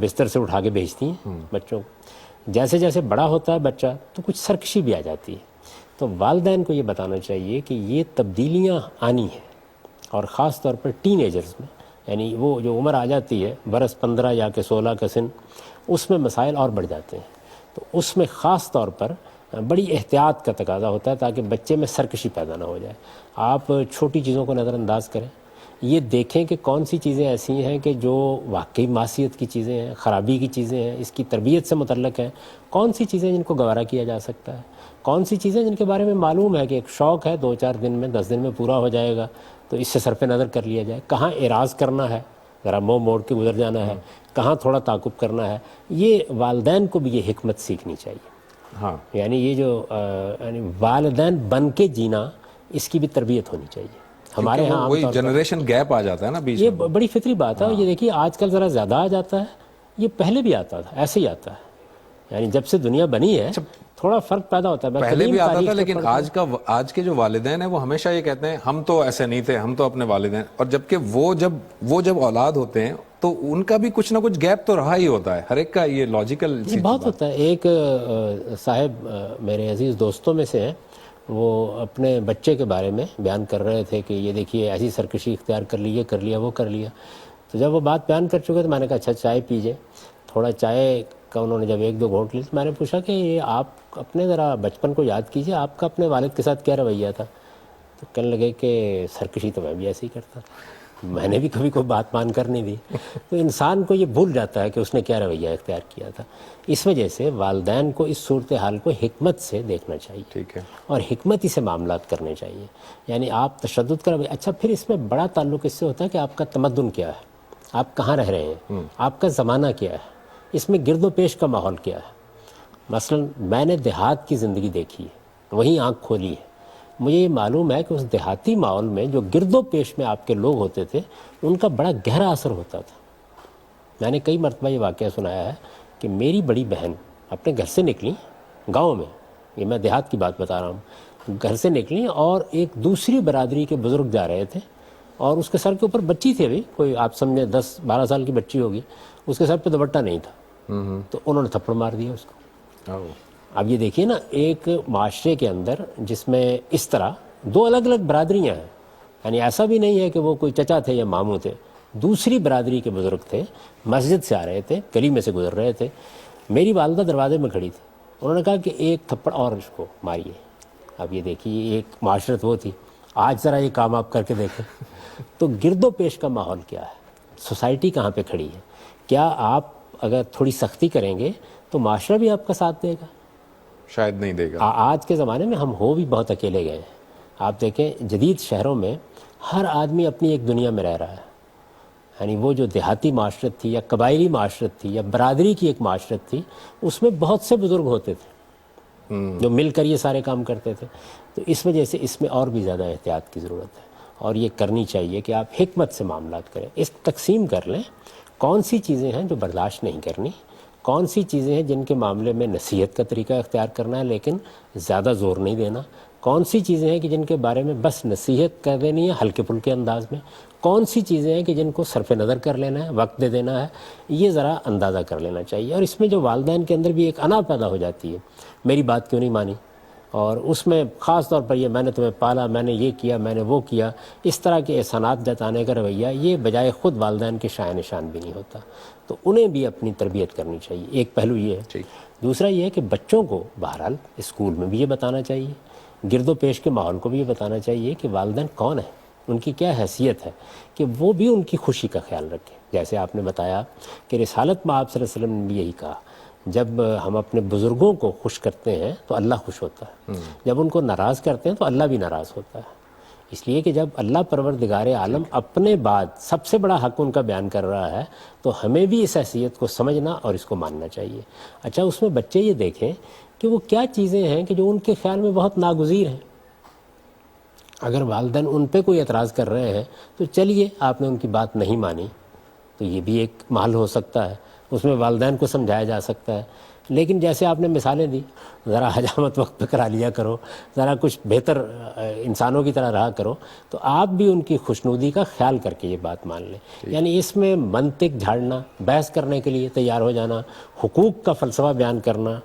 بستر سے اٹھا کے بھیجتی ہیں بچوں کو. جیسے جیسے بڑا ہوتا ہے بچہ تو کچھ سرکشی بھی آ جاتی ہے. تو والدین کو یہ بتانا چاہیے کہ یہ تبدیلیاں آنی ہیں، اور خاص طور پر ٹین ایجرز میں، یعنی وہ جو عمر آ جاتی ہے برس 15 یا کہ 16 کا سن، اس میں مسائل اور بڑھ جاتے ہیں. تو اس میں خاص طور پر بڑی احتیاط کا تقاضا ہوتا ہے تاکہ بچے میں سرکشی پیدا نہ ہو جائے. آپ چھوٹی چیزوں کو نظر انداز کریں، یہ دیکھیں کہ کون سی چیزیں ایسی ہیں کہ جو واقعی معصیت کی چیزیں ہیں، خرابی کی چیزیں ہیں، اس کی تربیت سے متعلق ہیں، کون سی چیزیں جن کو گوارا کیا جا سکتا ہے، کون سی چیزیں جن کے بارے میں معلوم ہے کہ ایک شوق ہے 2-4 دن میں 10 دن میں پورا ہو جائے گا، تو اس سے صرف نظر کر لیا جائے. کہاں اعراض کرنا ہے، ذرا منہ موڑ کے گزر جانا ہے، کہاں تھوڑا تعاقب کرنا ہے. یہ والدین کو بھی یہ حکمت سیکھنی چاہیے. ہاں، یعنی یہ جو یعنی والدین بن کے جینا، اس کی بھی تربیت ہونی چاہیے. ہمارے ہاں وہی جنریشن گیپ آ جاتا ہے نا بیچ یہ میں. بڑی فطری بات ہے. یہ دیکھیے آج کل ذرا زیادہ آ جاتا ہے، یہ پہلے بھی آتا تھا، ایسے ہی آتا ہے. یعنی جب سے دنیا بنی ہے تھوڑا فرق پیدا ہوتا ہے. میں پہلے قدیم بھی آتا تاریخ تھا، سے لیکن پڑھتا ہوں. آج کے جو والدین ہیں وہ ہمیشہ یہ کہتے ہیں ہم تو ایسے نہیں تھے، ہم تو اپنے والدین، اور جبکہ وہ جب اولاد ہوتے ہیں تو ان کا بھی کچھ نہ کچھ گیپ تو رہا ہی ہوتا ہے، ہر ایک کا یہ لاجیکل یہ بہت ہوتا ہے. ایک صاحب میرے عزیز دوستوں میں سے ہیں، وہ اپنے بچے کے بارے میں بیان کر رہے تھے کہ یہ دیکھیے ایسی سرکشی اختیار کر لی، یہ کر لیا، وہ کر لیا. تو جب وہ بات بیان کر چکے تو میں نے کہا اچھا چائے پیجئے. تھوڑا چائے کا انہوں نے جب ایک دو گھونٹ لی تو میں نے پوچھا کہ یہ آپ اپنے ذرا بچپن کو یاد کیجئے، آپ کا اپنے والد کے ساتھ کیا رویہ تھا؟ تو کہنے لگے کہ سرکشی تو میں بھی ایسے ہی کرتا، میں نے بھی کبھی کوئی بات مان کر نہیں دی. تو انسان کو یہ بھول جاتا ہے کہ اس نے کیا رویہ اختیار کیا تھا. اس وجہ سے والدین کو اس صورتحال کو حکمت سے دیکھنا چاہیے، ٹھیک ہے، اور حکمتی سے معاملات کرنے چاہیے. یعنی آپ تشدد کا رویہ، اچھا پھر اس میں بڑا تعلق اس سے ہوتا ہے کہ آپ کا تمدن کیا ہے، آپ کہاں رہ رہے ہیں، آپ کا زمانہ کیا ہے، اس میں گرد و پیش کا ماحول کیا ہے. مثلا میں نے دیہات کی زندگی دیکھی ہے، وہیں آنکھ کھولی ہے. مجھے یہ معلوم ہے کہ اس دیہاتی ماحول میں جو گرد و پیش میں آپ کے لوگ ہوتے تھے ان کا بڑا گہرا اثر ہوتا تھا. میں نے کئی مرتبہ یہ واقعہ سنایا ہے کہ میری بڑی بہن اپنے گھر سے نکلی گاؤں میں، یہ میں دیہات کی بات بتا رہا ہوں، گھر سے نکلی اور ایک دوسری برادری کے بزرگ جا رہے تھے اور اس کے سر کے اوپر بچی تھی، ابھی کوئی آپ سمجھیں 10-12 سال کی بچی ہوگی، اس کے سر پہ دوپٹہ نہیں تھا. تو انہوں نے تھپڑ مار دیا اس کو. اب یہ دیکھیے نا، ایک معاشرے کے اندر جس میں اس طرح دو الگ الگ برادریاں ہیں، یعنی ایسا بھی نہیں ہے کہ وہ کوئی چچا تھے یا ماموں تھے، دوسری برادری کے بزرگ تھے، مسجد سے آ رہے تھے، گلی میں سے گزر رہے تھے. میری والدہ دروازے میں کھڑی تھی، انہوں نے کہا کہ ایک تھپڑ اور اس کو ماریے. اب یہ دیکھیے ایک معاشرت وہ تھی، آج ذرا یہ کام آپ کر کے دیکھیں. تو گرد و پیش کا ماحول کیا ہے، سوسائٹی کہاں پہ کھڑی ہے. کیا آپ اگر تھوڑی سختی کریں گے تو معاشرہ بھی آپ کا ساتھ دے گا؟ شاید نہیں دے گا. آج کے زمانے میں ہم ہو بھی بہت اکیلے گئے ہیں. آپ دیکھیں جدید شہروں میں ہر آدمی اپنی ایک دنیا میں رہ رہا ہے. یعنی وہ جو دیہاتی معاشرت تھی یا قبائلی معاشرت تھی یا برادری کی ایک معاشرت تھی، اس میں بہت سے بزرگ ہوتے تھے جو مل کر یہ سارے کام کرتے تھے. تو اس وجہ سے اس میں اور بھی زیادہ احتیاط کی ضرورت ہے، اور یہ کرنی چاہیے کہ آپ حکمت سے معاملات کریں. اس تقسیم کر لیں کون سی چیزیں ہیں جو برداشت نہیں کرنی، کون سی چیزیں ہیں جن کے معاملے میں نصیحت کا طریقہ اختیار کرنا ہے لیکن زیادہ زور نہیں دینا، کون سی چیزیں ہیں کہ جن کے بارے میں بس نصیحت کر دینی ہے ہلکے پھلکے انداز میں، کون سی چیزیں ہیں کہ جن کو صرف نظر کر لینا ہے، وقت دے دینا ہے. یہ ذرا اندازہ کر لینا چاہیے. اور اس میں جو والدین کے اندر بھی ایک انا پیدا ہو جاتی ہے، میری بات کیوں نہیں مانی، اور اس میں خاص طور پر یہ میں نے تمہیں پالا، میں نے یہ کیا، میں نے وہ کیا، اس طرح کے احسانات جتانے کا رویہ یہ بجائے خود والدین کے شائع نشان بھی نہیں ہوتا. تو انہیں بھی اپنی تربیت کرنی چاہیے. ایک پہلو یہ ہے. دوسرا یہ ہے کہ بچوں کو بہرحال اسکول میں بھی یہ بتانا چاہیے، گرد و پیش کے ماحول کو بھی یہ بتانا چاہیے کہ والدین کون ہیں، ان کی کیا حیثیت ہے، کہ وہ بھی ان کی خوشی کا خیال رکھیں. جیسے آپ نے بتایا کہ رسالت میں آپ صلی اللہ علیہ وسلم نے بھی یہی کہا، جب ہم اپنے بزرگوں کو خوش کرتے ہیں تو اللہ خوش ہوتا ہے، جب ان کو ناراض کرتے ہیں تو اللہ بھی ناراض ہوتا ہے. اس لیے کہ جب اللہ پروردگار عالم اپنے بعد سب سے بڑا حق ان کا بیان کر رہا ہے تو ہمیں بھی اس حیثیت کو سمجھنا اور اس کو ماننا چاہیے. اچھا اس میں بچے یہ دیکھیں کہ وہ کیا چیزیں ہیں کہ جو ان کے خیال میں بہت ناگزیر ہیں. اگر والدین ان پہ کوئی اعتراض کر رہے ہیں تو چلیے آپ نے ان کی بات نہیں مانی تو یہ بھی ایک محل ہو سکتا ہے، اس میں والدین کو سمجھایا جا سکتا ہے. لیکن جیسے آپ نے مثالیں دی، ذرا حجامت وقت پہ کرا لیا کرو، ذرا کچھ بہتر انسانوں کی طرح رہا کرو، تو آپ بھی ان کی خوشنودی کا خیال کر کے یہ بات مان لیں. یعنی اس میں منطق جھاڑنا، بحث کرنے کے لیے تیار ہو جانا، حقوق کا فلسفہ بیان کرنا،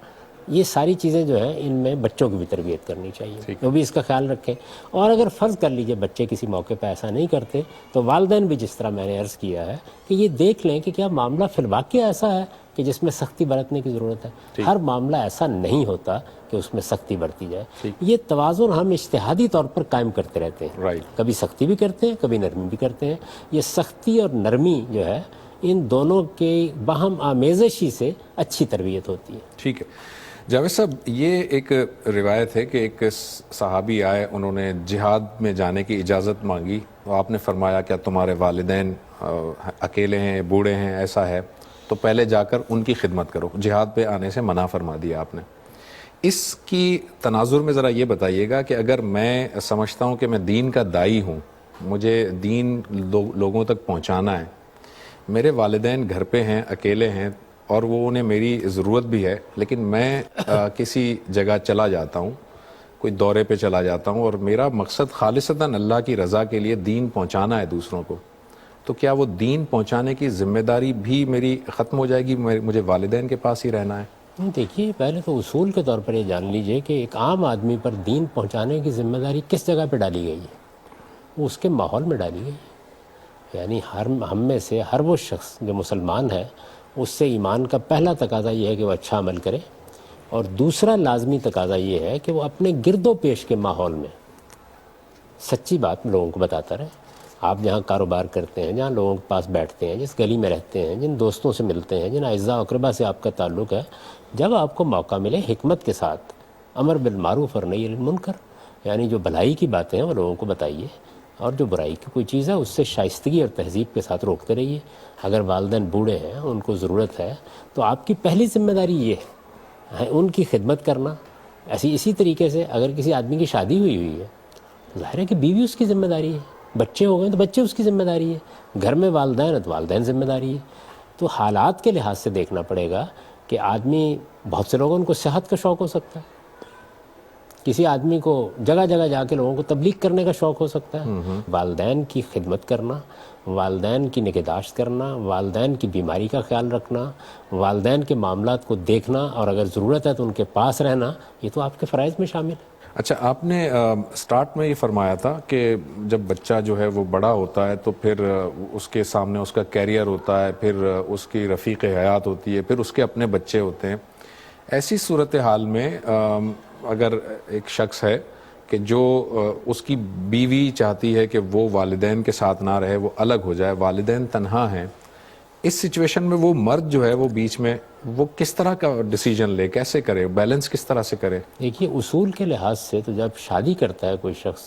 یہ ساری چیزیں جو ہیں ان میں بچوں کی بھی تربیت کرنی چاہیے، وہ بھی اس کا خیال رکھیں. اور اگر فرض کر لیجئے بچے کسی موقع پہ ایسا نہیں کرتے تو والدین بھی جس طرح میں نے عرض کیا ہے کہ یہ دیکھ لیں کہ کیا معاملہ فی الواقع ایسا ہے کہ جس میں سختی برتنے کی ضرورت ہے. ہر معاملہ ایسا نہیں ہوتا کہ اس میں سختی برتی جائے. یہ توازن ہم اجتہادی طور پر قائم کرتے رہتے ہیں، کبھی سختی بھی کرتے ہیں، کبھی نرمی بھی کرتے ہیں. یہ سختی اور نرمی جو ہے ان دونوں کے باہم آمیزشی سے اچھی تربیت ہوتی ہے. ٹھیک ہے جاوید صاحب، یہ ایک روایت ہے کہ ایک صحابی آئے، انہوں نے جہاد میں جانے کی اجازت مانگی، اور آپ نے فرمایا کہ تمہارے والدین اکیلے ہیں، بوڑھے ہیں، ایسا ہے تو پہلے جا کر ان کی خدمت کرو، جہاد پہ آنے سے منع فرما دیا آپ نے. اس کی تناظر میں ذرا یہ بتائیے گا کہ اگر میں سمجھتا ہوں کہ میں دین کا داعی ہوں، مجھے دین لوگوں تک پہنچانا ہے، میرے والدین گھر پہ ہیں، اکیلے ہیں، اور وہ انہیں میری ضرورت بھی ہے، لیکن میں کسی جگہ چلا جاتا ہوں، کوئی دورے پہ چلا جاتا ہوں، اور میرا مقصد خالصتاً اللہ کی رضا کے لیے دین پہنچانا ہے دوسروں کو، تو کیا وہ دین پہنچانے کی ذمہ داری بھی میری ختم ہو جائے گی؟ مجھے والدین کے پاس ہی رہنا ہے؟ دیکھیے، پہلے تو اصول کے طور پر یہ جان لیجئے کہ ایک عام آدمی پر دین پہنچانے کی ذمہ داری کس جگہ پہ ڈالی گئی ہے؟ وہ اس کے ماحول میں ڈالی گئی ہے۔ یعنی ہم میں سے ہر وہ شخص جو مسلمان ہے، اس سے ایمان کا پہلا تقاضا یہ ہے کہ وہ اچھا عمل کرے، اور دوسرا لازمی تقاضا یہ ہے کہ وہ اپنے گرد و پیش کے ماحول میں سچی بات لوگوں کو بتاتا رہے۔ آپ جہاں کاروبار کرتے ہیں، جہاں لوگوں کے پاس بیٹھتے ہیں، جس گلی میں رہتے ہیں، جن دوستوں سے ملتے ہیں، جن اعزاء و اقربا سے آپ کا تعلق ہے، جب آپ کو موقع ملے حکمت کے ساتھ امر بالمعروف اور نہی عن المنکر، یعنی جو بھلائی کی باتیں ہیں وہ لوگوں کو بتائیے، اور جو برائی کی کوئی چیز ہے اس سے شائستگی اور تہذیب کے ساتھ روکتے رہیے۔ اگر والدین بوڑھے ہیں، ان کو ضرورت ہے، تو آپ کی پہلی ذمہ داری یہ ہے ان کی خدمت کرنا۔ اسی طریقے سے اگر کسی آدمی کی شادی ہوئی ہے، ظاہر ہے کہ بیوی اس کی ذمہ داری ہے، بچے ہو گئے تو بچے اس کی ذمہ داری ہے، گھر میں والدین ہیں تو والدین ذمہ داری ہے۔ تو حالات کے لحاظ سے دیکھنا پڑے گا کہ آدمی، بہت سے لوگوں کو صحت کا شوق ہو سکتا ہے، کسی آدمی کو جگہ جگہ جا کے لوگوں کو تبلیغ کرنے کا شوق ہو سکتا ہے۔ والدین کی خدمت کرنا، والدین کی نگہداشت کرنا، والدین کی بیماری کا خیال رکھنا، والدین کے معاملات کو دیکھنا، اور اگر ضرورت ہے تو ان کے پاس رہنا، یہ تو آپ کے فرائض میں شامل ہے۔ اچھا، آپ نے سٹارٹ میں یہ فرمایا تھا کہ جب بچہ جو ہے وہ بڑا ہوتا ہے تو پھر اس کے سامنے اس کا کیریئر ہوتا ہے، پھر اس کی رفیق حیات ہوتی ہے، پھر اس کے اپنے بچے ہوتے ہیں۔ ایسی صورتحال میں اگر ایک شخص ہے کہ جو اس کی بیوی چاہتی ہے کہ وہ والدین کے ساتھ نہ رہے، وہ الگ ہو جائے، والدین تنہا ہیں، اس سچویشن میں وہ مرد جو ہے وہ بیچ میں وہ کس طرح کا ڈیسیجن لے، کیسے کرے، بیلنس کس طرح سے کرے؟ دیکھیے، اصول کے لحاظ سے تو جب شادی کرتا ہے کوئی شخص،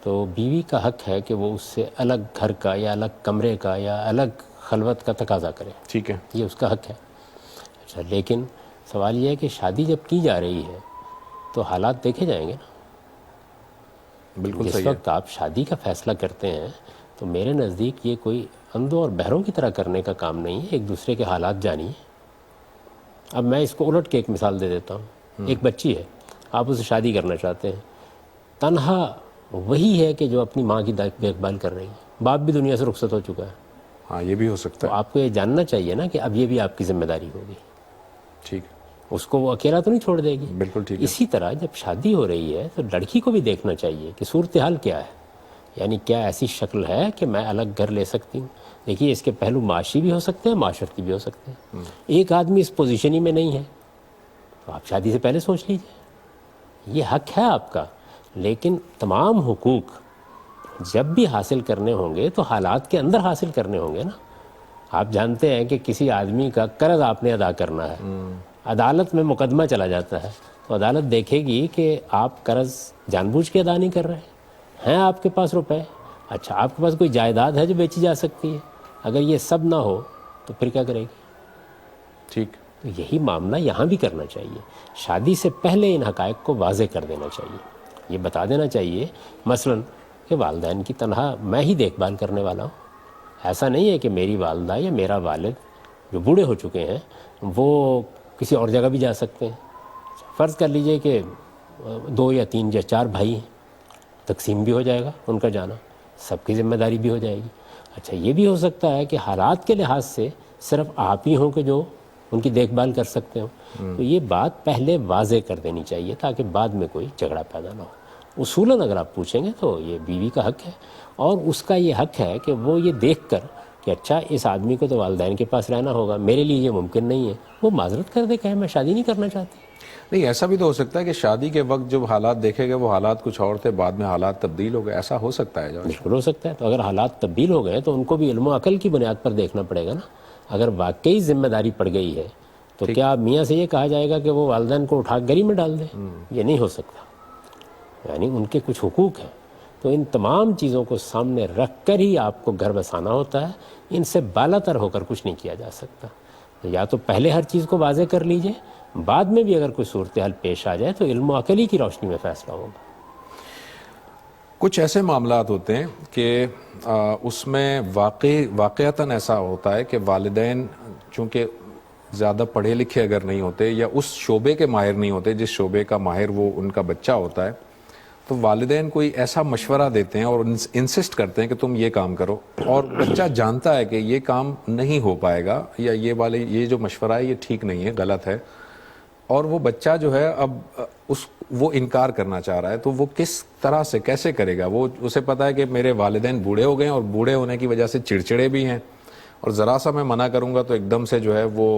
تو بیوی کا حق ہے کہ وہ اس سے الگ گھر کا یا الگ کمرے کا یا الگ خلوت کا تقاضا کرے، ٹھیک ہے، یہ اس کا حق ہے۔ اچھا، لیکن سوال یہ ہے کہ شادی جب کی جا رہی ہے تو حالات دیکھے جائیں گے نا۔ بالکل جس صحیح ہے۔ وقت آپ شادی کا فیصلہ کرتے ہیں تو میرے نزدیک یہ کوئی اندھوں اور بہروں کی طرح کرنے کا کام نہیں ہے، ایک دوسرے کے حالات جانیے۔ اب میں اس کو الٹ کے ایک مثال دے دیتا ہوں۔ ایک بچی ہے، آپ اسے شادی کرنا چاہتے ہیں، تنہا وہی ہے کہ جو اپنی ماں کی دیکھ بھال کر رہی ہے، باپ بھی دنیا سے رخصت ہو چکا ہے، ہاں، یہ بھی ہو سکتا تو ہے۔ آپ کو یہ جاننا چاہیے نا کہ اب یہ بھی آپ کی ذمہ داری ہوگی، ٹھیک، اس کو وہ اکیلا تو نہیں چھوڑ دے گی۔ بالکل ٹھیک ہے۔ اسی طرح جب شادی ہو رہی ہے تو لڑکی کو بھی دیکھنا چاہیے کہ صورتحال کیا ہے، یعنی کیا ایسی شکل ہے کہ میں الگ گھر لے سکتی ہوں۔ دیکھیے، اس کے پہلو معاشی بھی ہو سکتے ہیں، معاشرتی بھی ہو سکتے ہیں۔ ایک آدمی اس پوزیشن ہی میں نہیں ہے تو آپ شادی سے پہلے سوچ لیجیے، یہ حق ہے آپ کا، لیکن تمام حقوق جب بھی حاصل کرنے ہوں گے تو حالات کے اندر حاصل کرنے ہوں گے نا۔ آپ جانتے ہیں کہ کسی آدمی کا قرض آپ نے ادا کرنا ہے، عدالت میں مقدمہ چلا جاتا ہے تو عدالت دیکھے گی کہ آپ قرض جان بوجھ کے ادا نہیں کر رہے ہیں آپ کے پاس روپے۔ اچھا، آپ کے پاس کوئی جائیداد ہے جو بیچی جا سکتی ہے، اگر یہ سب نہ ہو تو پھر کیا کرے گی؟ ٹھیک، تو یہی معاملہ یہاں بھی کرنا چاہیے، شادی سے پہلے ان حقائق کو واضح کر دینا چاہیے، یہ بتا دینا چاہیے مثلاً کہ والدین کی تنہا میں ہی دیکھ بھال کرنے والا ہوں۔ ایسا نہیں ہے کہ میری والدہ یا میرا والد جو بوڑھے ہو چکے ہیں وہ کسی اور جگہ بھی جا سکتے ہیں۔ فرض کر لیجئے کہ 2 یا 3 یا 4 بھائی ہیں، تقسیم بھی ہو جائے گا ان کا جانا، سب کی ذمہ داری بھی ہو جائے گی۔ اچھا، یہ بھی ہو سکتا ہے کہ حالات کے لحاظ سے صرف آپ ہی ہوں کہ جو ان کی دیکھ بھال کر سکتے ہوں، تو یہ بات پہلے واضح کر دینی چاہیے تاکہ بعد میں کوئی جھگڑا پیدا نہ ہو۔ اصولاً اگر آپ پوچھیں گے تو یہ بیوی کا حق ہے، اور اس کا یہ حق ہے کہ وہ یہ دیکھ کر کہ اچھا اس آدمی کو تو والدین کے پاس رہنا ہوگا، میرے لیے یہ ممکن نہیں ہے، وہ معذرت کر دے، کہے میں شادی نہیں کرنا چاہتی۔ نہیں، ایسا بھی تو ہو سکتا ہے کہ شادی کے وقت جب حالات دیکھے گئے وہ حالات کچھ اور تھے، بعد میں حالات تبدیل ہو گئے، ایسا ہو سکتا ہے جج؟ بالکل ہو سکتا ہے۔ تو اگر حالات تبدیل ہو گئے تو ان کو بھی علم و عقل کی بنیاد پر دیکھنا پڑے گا نا۔ اگر واقعی ذمہ داری پڑ گئی ہے تو کیا میاں سے یہ کہا جائے گا کہ وہ والدین کو اٹھا گری میں ڈال دے؟ یہ نہیں ہو سکتا، یعنی ان کے کچھ حقوق ہیں، تو ان تمام چیزوں کو سامنے رکھ کر ہی آپ کو گھر بسانا ہوتا ہے، ان سے بالا تر ہو کر کچھ نہیں کیا جا سکتا۔ تو یا تو پہلے ہر چیز کو واضح کر لیجئے، بعد میں بھی اگر کوئی صورتحال پیش آ جائے تو علم و عقل ہی کی روشنی میں فیصلہ ہوگا۔ کچھ ایسے معاملات ہوتے ہیں کہ اس میں واقعتاً ایسا ہوتا ہے کہ والدین چونکہ زیادہ پڑھے لکھے اگر نہیں ہوتے یا اس شعبے کے ماہر نہیں ہوتے جس شعبے کا ماہر وہ ان کا بچہ ہوتا ہے، تو والدین کوئی ایسا مشورہ دیتے ہیں اور انسسٹ کرتے ہیں کہ تم یہ کام کرو، اور بچہ جانتا ہے کہ یہ کام نہیں ہو پائے گا یا یہ جو مشورہ ہے یہ ٹھیک نہیں ہے، غلط ہے، اور وہ بچہ جو ہے اب وہ انکار کرنا چاہ رہا ہے، تو وہ کس طرح سے کیسے کرے گا؟ وہ اسے پتا ہے کہ میرے والدین بوڑھے ہو گئے ہیں اور بوڑھے ہونے کی وجہ سے چڑچڑے بھی ہیں، اور ذرا سا میں منع کروں گا تو ایک دم سے جو ہے وہ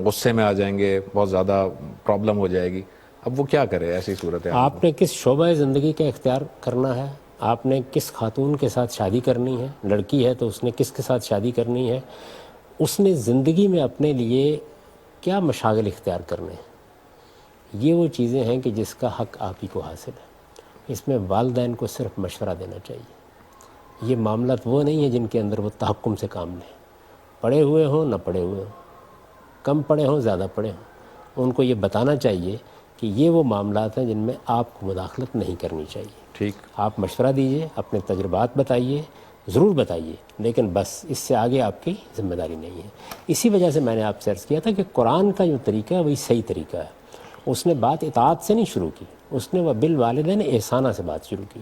غصے میں آ جائیں گے، بہت زیادہ پرابلم ہو جائے گی. اب وہ کیا کرے ایسی صورت ہے؟ آپ نے کس شعبہ زندگی کا اختیار کرنا ہے، آپ نے کس خاتون کے ساتھ شادی کرنی ہے، لڑکی ہے تو اس نے کس کے ساتھ شادی کرنی ہے، اس نے زندگی میں اپنے لیے کیا مشاغل اختیار کرنے ہیں، یہ وہ چیزیں ہیں کہ جس کا حق آپ ہی کو حاصل ہے. اس میں والدین کو صرف مشورہ دینا چاہیے. یہ معاملات وہ نہیں ہیں جن کے اندر وہ تحکم سے کام لیں، پڑھے ہوئے ہوں نہ پڑھے ہوئے ہوں، کم پڑھے ہوں زیادہ پڑھے ہوں، ان کو یہ بتانا چاہیے کہ یہ وہ معاملات ہیں جن میں آپ کو مداخلت نہیں کرنی چاہیے. ٹھیک. آپ مشورہ دیجئے، اپنے تجربات بتائیے، ضرور بتائیے، لیکن بس اس سے آگے آپ کی ذمہ داری نہیں ہے. اسی وجہ سے میں نے آپ سے عرض کیا تھا کہ قرآن کا جو طریقہ ہے وہی صحیح طریقہ ہے. اس نے بات اطاعت سے نہیں شروع کی، اس نے وہ بالوالدین احسانہ سے بات شروع کی.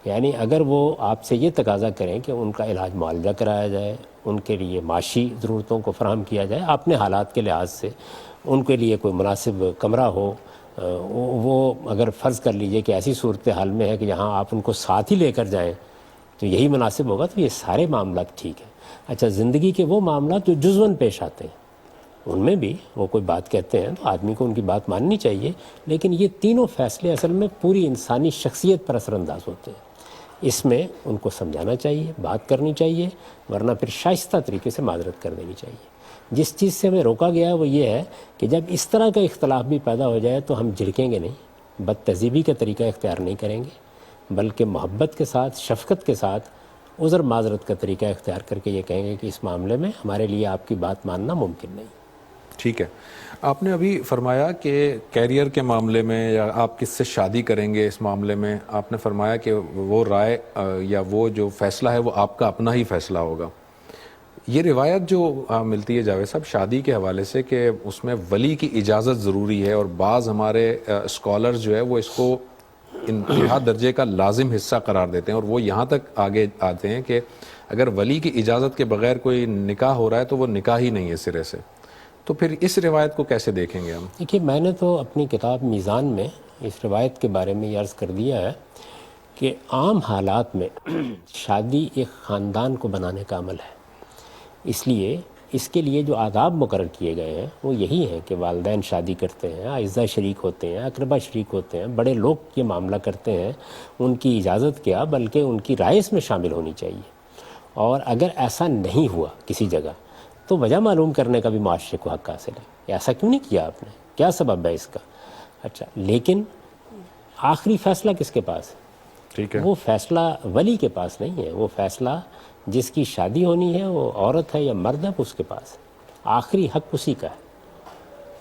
یعنی اگر وہ آپ سے یہ تقاضا کریں کہ ان کا علاج معالجہ کرایا جائے، ان کے لیے معاشی ضرورتوں کو فراہم کیا جائے اپنے حالات کے لحاظ سے، ان کے لیے کوئی مناسب کمرہ ہو، وہ اگر فرض کر لیجئے کہ ایسی صورتحال میں ہے کہ یہاں آپ ان کو ساتھ ہی لے کر جائیں تو یہی مناسب ہوگا، تو یہ سارے معاملات ٹھیک ہیں. اچھا، زندگی کے وہ معاملات جو جزواً پیش آتے ہیں ان میں بھی وہ کوئی بات کہتے ہیں تو آدمی کو ان کی بات ماننی چاہیے، لیکن یہ تینوں فیصلے اصل میں پوری انسانی شخصیت پر اثر انداز ہوتے ہیں. اس میں ان کو سمجھانا چاہیے، بات کرنی چاہیے، ورنہ پھر شائستہ طریقے سے معذرت کر دینی چاہیے. جس چیز سے ہمیں روکا گیا ہے وہ یہ ہے کہ جب اس طرح کا اختلاف بھی پیدا ہو جائے تو ہم جھڑکیں گے نہیں، بد تہذیبی کا طریقہ اختیار نہیں کریں گے، بلکہ محبت کے ساتھ، شفقت کے ساتھ عذر معذرت کا طریقہ اختیار کر کے یہ کہیں گے کہ اس معاملے میں ہمارے لیے آپ کی بات ماننا ممکن نہیں. ٹھیک ہے. آپ نے ابھی فرمایا کہ کیریئر کے معاملے میں یا آپ کس سے شادی کریں گے اس معاملے میں آپ نے فرمایا کہ وہ رائے یا وہ جو فیصلہ ہے وہ آپ کا اپنا ہی فیصلہ ہوگا. یہ روایت جو ملتی ہے جاوید صاحب شادی کے حوالے سے کہ اس میں ولی کی اجازت ضروری ہے، اور بعض ہمارے اسکالرز جو ہے وہ اس کو انتہا درجے کا لازم حصہ قرار دیتے ہیں، اور وہ یہاں تک آگے آتے ہیں کہ اگر ولی کی اجازت کے بغیر کوئی نکاح ہو رہا ہے تو وہ نکاح ہی نہیں ہے سرے سے. تو پھر اس روایت کو کیسے دیکھیں گے ہم؟ دیکھیے، میں نے تو اپنی کتاب میزان میں اس روایت کے بارے میں یہ عرض کر دیا ہے کہ عام حالات میں شادی ایک خاندان کو بنانے کا عمل ہے. اس لیے اس کے لیے جو آداب مقرر کیے گئے ہیں وہ یہی ہیں کہ والدین شادی کرتے ہیں، اعزہ شریک ہوتے ہیں، اقربا شریک ہوتے ہیں، بڑے لوگ یہ معاملہ کرتے ہیں، ان کی اجازت کیا بلکہ ان کی رائے اس میں شامل ہونی چاہیے. اور اگر ایسا نہیں ہوا کسی جگہ تو وجہ معلوم کرنے کا بھی معاشرے کو حق حاصل ہے. ایسا کیوں نہیں کیا آپ نے، کیا سبب ہے اس کا؟ اچھا، لیکن آخری فیصلہ کس کے پاس ہے؟ ٹھیک ہے. وہ فیصلہ ولی کے پاس نہیں ہے، وہ فیصلہ جس کی شادی ہونی ہے، وہ عورت ہے یا مرد ہے، اس کے پاس ہے. آخری حق اسی کا ہے.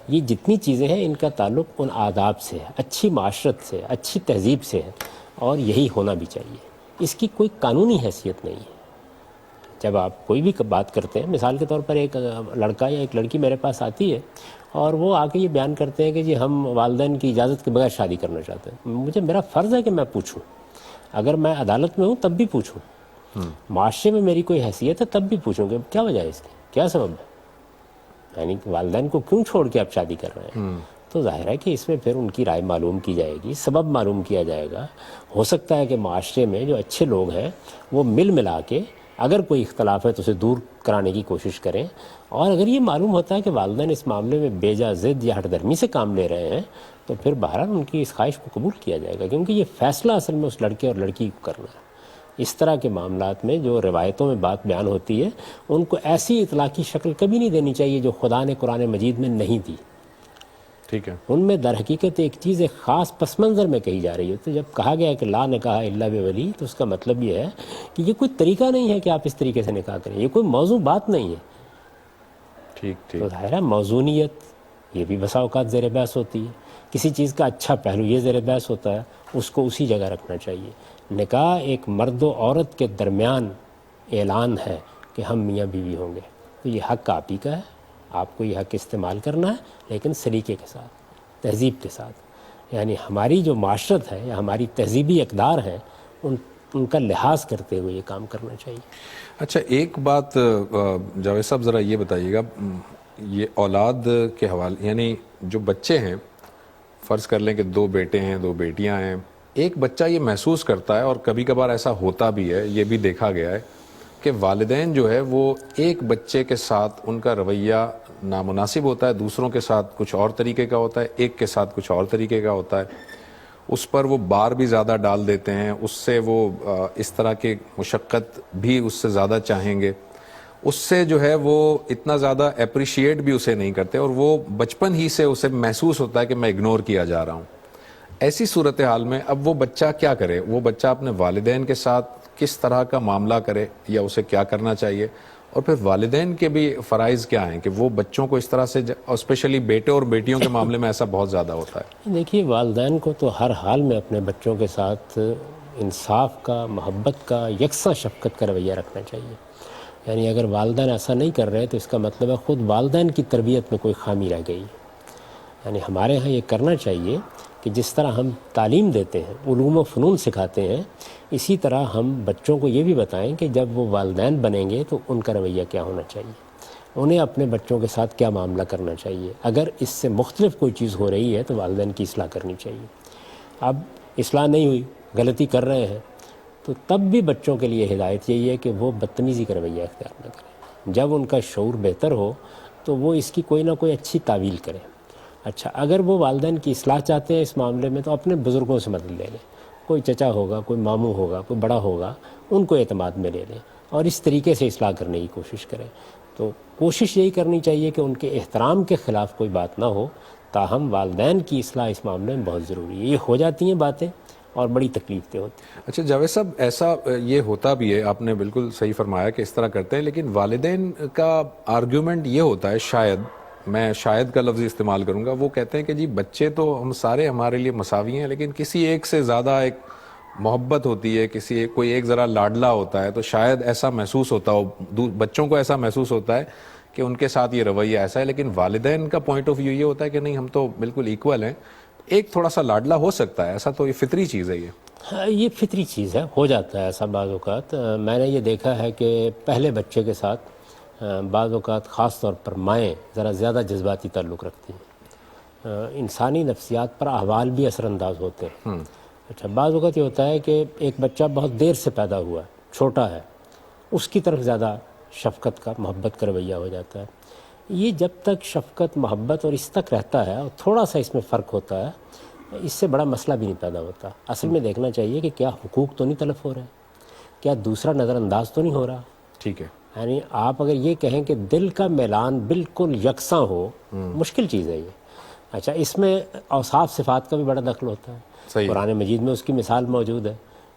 یہ جتنی چیزیں ہیں ان کا تعلق ان آداب سے ہے، اچھی معاشرت سے، اچھی تہذیب سے ہے، اور یہی ہونا بھی چاہیے. اس کی کوئی قانونی حیثیت نہیں ہے. جب آپ کوئی بھی بات کرتے ہیں، مثال کے طور پر ایک لڑکا یا ایک لڑکی میرے پاس آتی ہے اور وہ آ کے یہ بیان کرتے ہیں کہ جی ہم والدین کی اجازت کے بغیر شادی کرنا چاہتے ہیں، میرا فرض ہے کہ میں پوچھوں. اگر میں عدالت میں ہوں تب بھی پوچھوں، معاشرے میں میری کوئی حیثیت ہے تب بھی پوچھوں کہ کیا وجہ ہے اس کی، کیا سبب ہے، یعنی والدین کو کیوں چھوڑ کے آپ شادی کر رہے ہیں. تو ظاہر ہے کہ اس میں پھر ان کی رائے معلوم کی جائے گی، سبب معلوم کیا جائے گا. ہو سکتا ہے کہ معاشرے میں جو اچھے لوگ ہیں وہ مل ملا کے اگر کوئی اختلاف ہے تو اسے دور کرانے کی کوشش کریں، اور اگر یہ معلوم ہوتا ہے کہ والدین اس معاملے میں بے جا ضد یا ہٹ درمی سے کام لے رہے ہیں تو پھر بہرحال ان کی اس خواہش کو قبول کیا جائے گا، کیونکہ یہ فیصلہ اصل میں اس لڑکے اور لڑکی کو کرنا ہے. اس طرح کے معاملات میں جو روایتوں میں بات بیان ہوتی ہے ان کو ایسی اطلاقی شکل کبھی نہیں دینی چاہیے جو خدا نے قرآن مجید میں نہیں دی. ٹھیک ہے. ان میں در حقیقت ایک چیز ایک خاص پس منظر میں کہی جا رہی ہے. تو جب کہا گیا کہ لا نکاح الا بولی، تو اس کا مطلب یہ ہے کہ یہ کوئی طریقہ نہیں ہے کہ آپ اس طریقے سے نکاح کریں، یہ کوئی موضوع بات نہیں ہے. ٹھیک ٹھیک. تو ظاہر ہے موضوعیت یہ بھی بسا اوقات زیر بحث ہوتی ہے. کسی چیز کا اچھا پہلو یہ زیر بحث ہوتا ہے، اس کو اسی جگہ رکھنا چاہیے. نکاح ایک مرد و عورت کے درمیان اعلان ہے کہ ہم میاں بیوی ہوں گے، تو یہ حق آپ ہی کا ہے. آپ کو یہ حق استعمال کرنا ہے، لیکن سلیقے کے ساتھ، تہذیب کے ساتھ. یعنی ہماری جو معاشرت ہے یا ہماری تہذیبی اقدار ہیں ان کا لحاظ کرتے ہوئے یہ کام کرنا چاہیے. اچھا، ایک بات جاوید صاحب ذرا یہ بتائیے گا، یہ اولاد کے حوالے، یعنی جو بچے ہیں، فرض کر لیں کہ 2 بیٹے ہیں 2 بیٹیاں ہیں، ایک بچہ یہ محسوس کرتا ہے، اور کبھی کبھار ایسا ہوتا بھی ہے، یہ بھی دیکھا گیا ہے کہ والدین جو ہے وہ ایک بچے کے ساتھ ان کا رویہ نامناسب ہوتا ہے، دوسروں کے ساتھ کچھ اور طریقے کا ہوتا ہے، ایک کے ساتھ کچھ اور طریقے کا ہوتا ہے، اس پر وہ بار بھی زیادہ ڈال دیتے ہیں، اس سے وہ اس طرح کی مشقت بھی اس سے زیادہ چاہیں گے، اس سے جو ہے وہ اتنا زیادہ اپریشیٹ بھی اسے نہیں کرتے، اور وہ بچپن ہی سے اسے محسوس ہوتا ہے کہ میں اگنور کیا جا رہا ہوں. ایسی صورتحال میں اب وہ بچہ کیا کرے؟ وہ بچہ اپنے والدین کے ساتھ کس طرح کا معاملہ کرے، یا اسے کیا کرنا چاہیے؟ اور پھر والدین کے بھی فرائض کیا ہیں کہ وہ بچوں کو اس طرح سے، اور اسپیشلی بیٹے اور بیٹیوں کے معاملے میں ایسا بہت زیادہ ہوتا ہے. دیکھیے، والدین کو تو ہر حال میں اپنے بچوں کے ساتھ انصاف کا، محبت کا، یکساں شفقت کا رویہ رکھنا چاہیے. یعنی اگر والدین ایسا نہیں کر رہے تو اس کا مطلب ہے خود والدین کی تربیت میں کوئی خامی رہ گئی. یعنی ہمارے ہاں یہ کرنا چاہیے کہ جس طرح ہم تعلیم دیتے ہیں، علوم و فنون سکھاتے ہیں، اسی طرح ہم بچوں کو یہ بھی بتائیں کہ جب وہ والدین بنیں گے تو ان کا رویہ کیا ہونا چاہیے، انہیں اپنے بچوں کے ساتھ کیا معاملہ کرنا چاہیے. اگر اس سے مختلف کوئی چیز ہو رہی ہے تو والدین کی اصلاح کرنی چاہیے. اب اصلاح نہیں ہوئی، غلطی کر رہے ہیں، تو تب بھی بچوں کے لیے ہدایت یہی ہے کہ وہ بدتمیزی کا رویہ اختیار نہ کریں. جب ان کا شعور بہتر ہو تو وہ اس کی کوئی نہ کوئی اچھی تعویل کریں. اچھا، اگر وہ والدین کی اصلاح چاہتے ہیں اس معاملے میں تو اپنے بزرگوں سے مدد لے لیں. کوئی چچا ہوگا، کوئی ماموں ہوگا، کوئی بڑا ہوگا، ان کو اعتماد میں لے لیں اور اس طریقے سے اصلاح کرنے کی کوشش کریں. تو کوشش یہی کرنی چاہیے کہ ان کے احترام کے خلاف کوئی بات نہ ہو. تاہم والدین کی اصلاح اس معاملے میں بہت ضروری ہے. یہ ہو جاتی ہیں باتیں اور بڑی تکلیف دہ ہوتی ہیں. اچھا جاوید صاحب، ایسا یہ ہوتا بھی ہے، آپ نے بالکل صحیح فرمایا کہ اس طرح کرتے ہیں، لیکن والدین کا آرگیومنٹ یہ ہوتا ہے، شاید میں شاید کا لفظ استعمال کروں گا، وہ کہتے ہیں کہ جی بچے تو ہم سارے ہمارے لیے مساوی ہیں، لیکن کسی ایک سے زیادہ ایک محبت ہوتی ہے، کوئی ایک ذرا لاڈلا ہوتا ہے، تو شاید ایسا محسوس ہوتا ہو، بچوں کو ایسا محسوس ہوتا ہے کہ ان کے ساتھ یہ رویہ ایسا ہے. لیکن والدین کا پوائنٹ آف ویو یہ ہوتا ہے کہ نہیں، ہم تو بالکل ایکول ہیں، ایک تھوڑا سا لاڈلا ہو سکتا ہے، ایسا تو یہ فطری چیز ہے. یہ فطری چیز ہے، ہو جاتا ہے ایسا بعض اوقات. میں نے یہ دیکھا ہے کہ پہلے بچے کے ساتھ بعض اوقات خاص طور پر مائیں ذرا زیادہ جذباتی تعلق رکھتی ہیں. انسانی نفسیات پر احوال بھی اثر انداز ہوتے ہیں. اچھا، بعض اوقات یہ ہوتا ہے کہ ایک بچہ بہت دیر سے پیدا ہوا ہے، چھوٹا ہے، اس کی طرف زیادہ شفقت کا، محبت کا رویہ ہو جاتا ہے. یہ جب تک شفقت، محبت اور اس تک رہتا ہے، اور تھوڑا سا اس میں فرق ہوتا ہے، اس سے بڑا مسئلہ بھی نہیں پیدا ہوتا. اصل میں دیکھنا چاہیے کہ کیا حقوق تو نہیں تلف ہو رہے، کیا دوسرا نظر انداز تو نہیں ہو رہا. ٹھیک ہے. یعنی آپ اگر یہ کہیں کہ دل کا میلان بالکل یکساں ہو، مشکل چیز ہے یہ. اچھا، اس میں اوصاف صفات کا بھی بڑا دخل ہوتا ہے. قرآن مجید میں اس کی مثال موجود ہے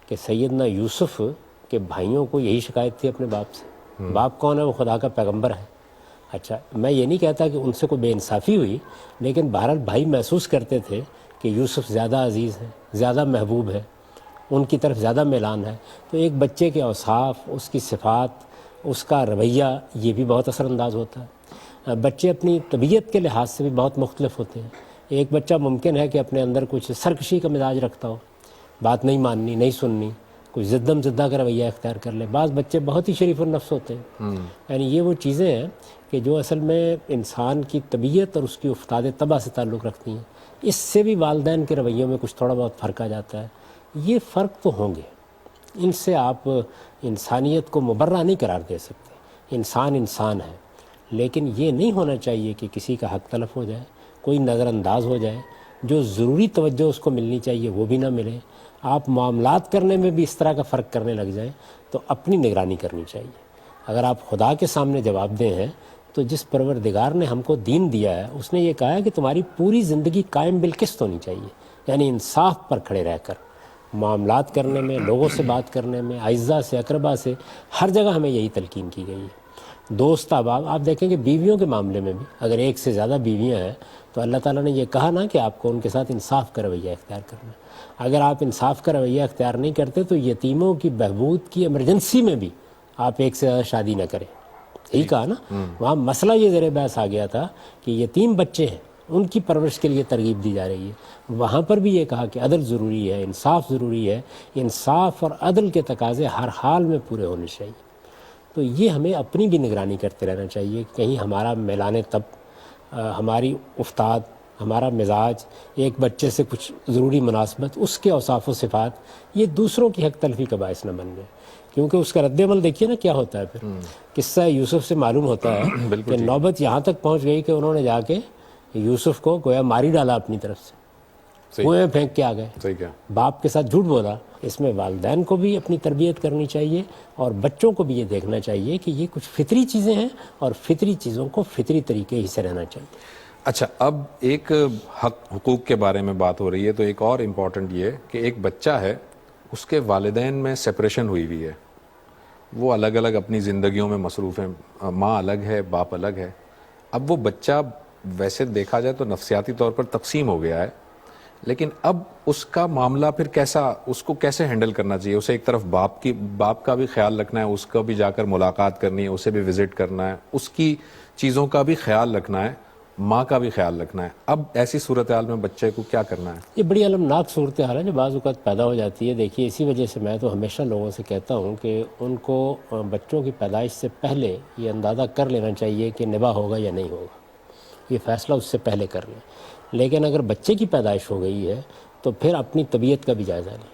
کہ سیدنا یوسف کے بھائیوں کو یہی شکایت تھی اپنے باپ سے. باپ کون ہے؟ وہ خدا کا پیغمبر ہے. اچھا، میں یہ نہیں کہتا کہ ان سے کوئی بے انصافی ہوئی، لیکن بہرحال بھائی محسوس کرتے تھے کہ یوسف زیادہ عزیز ہے، زیادہ محبوب ہے، ان کی طرف زیادہ میلان ہے. تو ایک بچے کے اوصاف، اس کی صفات، اس کا رویہ، یہ بھی بہت اثر انداز ہوتا ہے. بچے اپنی طبیعت کے لحاظ سے بھی بہت مختلف ہوتے ہیں. ایک بچہ ممکن ہے کہ اپنے اندر کچھ سرکشی کا مزاج رکھتا ہو، بات نہیں ماننی، نہیں سننی، کوئی زدم زدہ کا رویہ اختیار کر لے. بعض بچے بہت ہی شریف النفس ہوتے ہیں. یعنی یہ وہ چیزیں ہیں کہ جو اصل میں انسان کی طبیعت اور اس کی افتاد طبع سے تعلق رکھتی ہیں. اس سے بھی والدین کے رویوں میں کچھ تھوڑا بہت فرق آ جاتا ہے. یہ فرق تو ہوں گے، ان سے آپ انسانیت کو مبرہ نہیں قرار دے سکتے. انسان انسان ہے، لیکن یہ نہیں ہونا چاہیے کہ کسی کا حق تلف ہو جائے، کوئی نظر انداز ہو جائے، جو ضروری توجہ اس کو ملنی چاہیے وہ بھی نہ ملے. آپ معاملات کرنے میں بھی اس طرح کا فرق کرنے لگ جائیں تو اپنی نگرانی کرنی چاہیے. اگر آپ خدا کے سامنے جواب دیں ہیں تو جس پروردگار نے ہم کو دین دیا ہے، اس نے یہ کہا ہے کہ تمہاری پوری زندگی قائم بالقسط ہونی چاہیے. یعنی انصاف پر کھڑے رہ کر معاملات کرنے میں، لوگوں سے بات کرنے میں، اعزاء سے، اقربا سے، ہر جگہ ہمیں یہی تلقین کی گئی ہے. دوست احباب، آپ دیکھیں کہ بیویوں کے معاملے میں بھی اگر ایک سے زیادہ بیویاں ہیں تو اللہ تعالیٰ نے یہ کہا نا کہ آپ کو ان کے ساتھ انصاف کا رویہ اختیار کرنا ہے. اگر آپ انصاف کا رویہ اختیار نہیں کرتے تو یتیموں کی بہبود کی ایمرجنسی میں بھی آپ ایک سے زیادہ شادی نہ کریں. یہی کہا نا. وہاں مسئلہ یہ زیر بحث آ گیا تھا کہ یتیم بچے ہیں ان کی پرورش کے لیے ترغیب دی جا رہی ہے. وہاں پر بھی یہ کہا کہ عدل ضروری ہے, انصاف ضروری ہے, انصاف اور عدل کے تقاضے ہر حال میں پورے ہونے چاہیے. تو یہ ہمیں اپنی بھی نگرانی کرتے رہنا چاہیے. کہیں ہمارا میلان تب, ہماری افتاد, ہمارا مزاج, ایک بچے سے کچھ ضروری مناسبت, اس کے اوصاف و صفات, یہ دوسروں کی حق تلفی کا باعث نہ بن جائے. کیونکہ اس کا رد عمل دیکھیے نا کیا ہوتا ہے. پھر قصہ یوسف سے معلوم ہوتا ہے کہ نوبت یہاں تک پہنچ گئی کہ انہوں نے جا کے یوسف کو گویا ماری ڈالا اپنی طرف سے, کنویں میں پھینک کے آ گئے. باپ کے ساتھ جھوٹ بولا. اس میں والدین کو بھی اپنی تربیت کرنی چاہیے اور بچوں کو بھی یہ دیکھنا چاہیے کہ یہ کچھ فطری چیزیں ہیں اور فطری چیزوں کو فطری طریقے ہی سے رہنا چاہیے. اچھا, اب ایک حقوق کے بارے میں بات ہو رہی ہے تو ایک اور امپورٹنٹ یہ کہ ایک بچہ ہے, اس کے والدین میں سپریشن ہوئی ہوئی ہے, وہ الگ الگ اپنی زندگیوں میں مصروف ہیں, ماں الگ ہے, باپ الگ ہے. اب وہ بچہ ویسے دیکھا جائے تو نفسیاتی طور پر تقسیم ہو گیا ہے, لیکن اب اس کا معاملہ پھر کیسا, اس کو کیسے ہینڈل کرنا چاہیے؟ اسے ایک طرف باپ کا بھی خیال رکھنا ہے, اس کو بھی جا کر ملاقات کرنی ہے, اسے بھی وزٹ کرنا ہے, اس کی چیزوں کا بھی خیال رکھنا ہے, ماں کا بھی خیال رکھنا ہے. اب ایسی صورتحال میں بچے کو کیا کرنا ہے؟ یہ بڑی المناک صورتحال ہے جو بعض اوقات پیدا ہو جاتی ہے. دیکھیے اسی وجہ سے میں تو ہمیشہ لوگوں سے کہتا ہوں کہ ان کو بچوں کی پیدائش سے پہلے یہ اندازہ کر لینا چاہیے کہ نباہ ہوگا یا نہیں ہوگا. یہ فیصلہ اس سے پہلے کر لیں. لیکن اگر بچے کی پیدائش ہو گئی ہے تو پھر اپنی طبیعت کا بھی جائزہ لیں,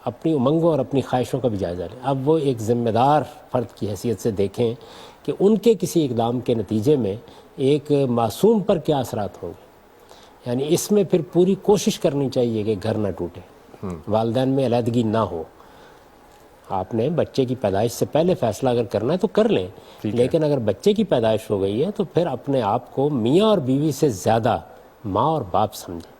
اپنی امنگوں اور اپنی خواہشوں کا بھی جائزہ لیں. اب وہ ایک ذمہ دار فرد کی حیثیت سے دیکھیں کہ ان کے کسی اقدام کے نتیجے میں ایک معصوم پر کیا اثرات ہوں گے. یعنی اس میں پھر پوری کوشش کرنی چاہیے کہ گھر نہ ٹوٹے, والدین میں علیحدگی نہ ہو. آپ نے بچے کی پیدائش سے پہلے فیصلہ اگر کرنا ہے تو کر لیں, لیکن اگر بچے کی پیدائش ہو گئی ہے تو پھر اپنے آپ کو میاں اور بیوی سے زیادہ ماں اور باپ سمجھیں.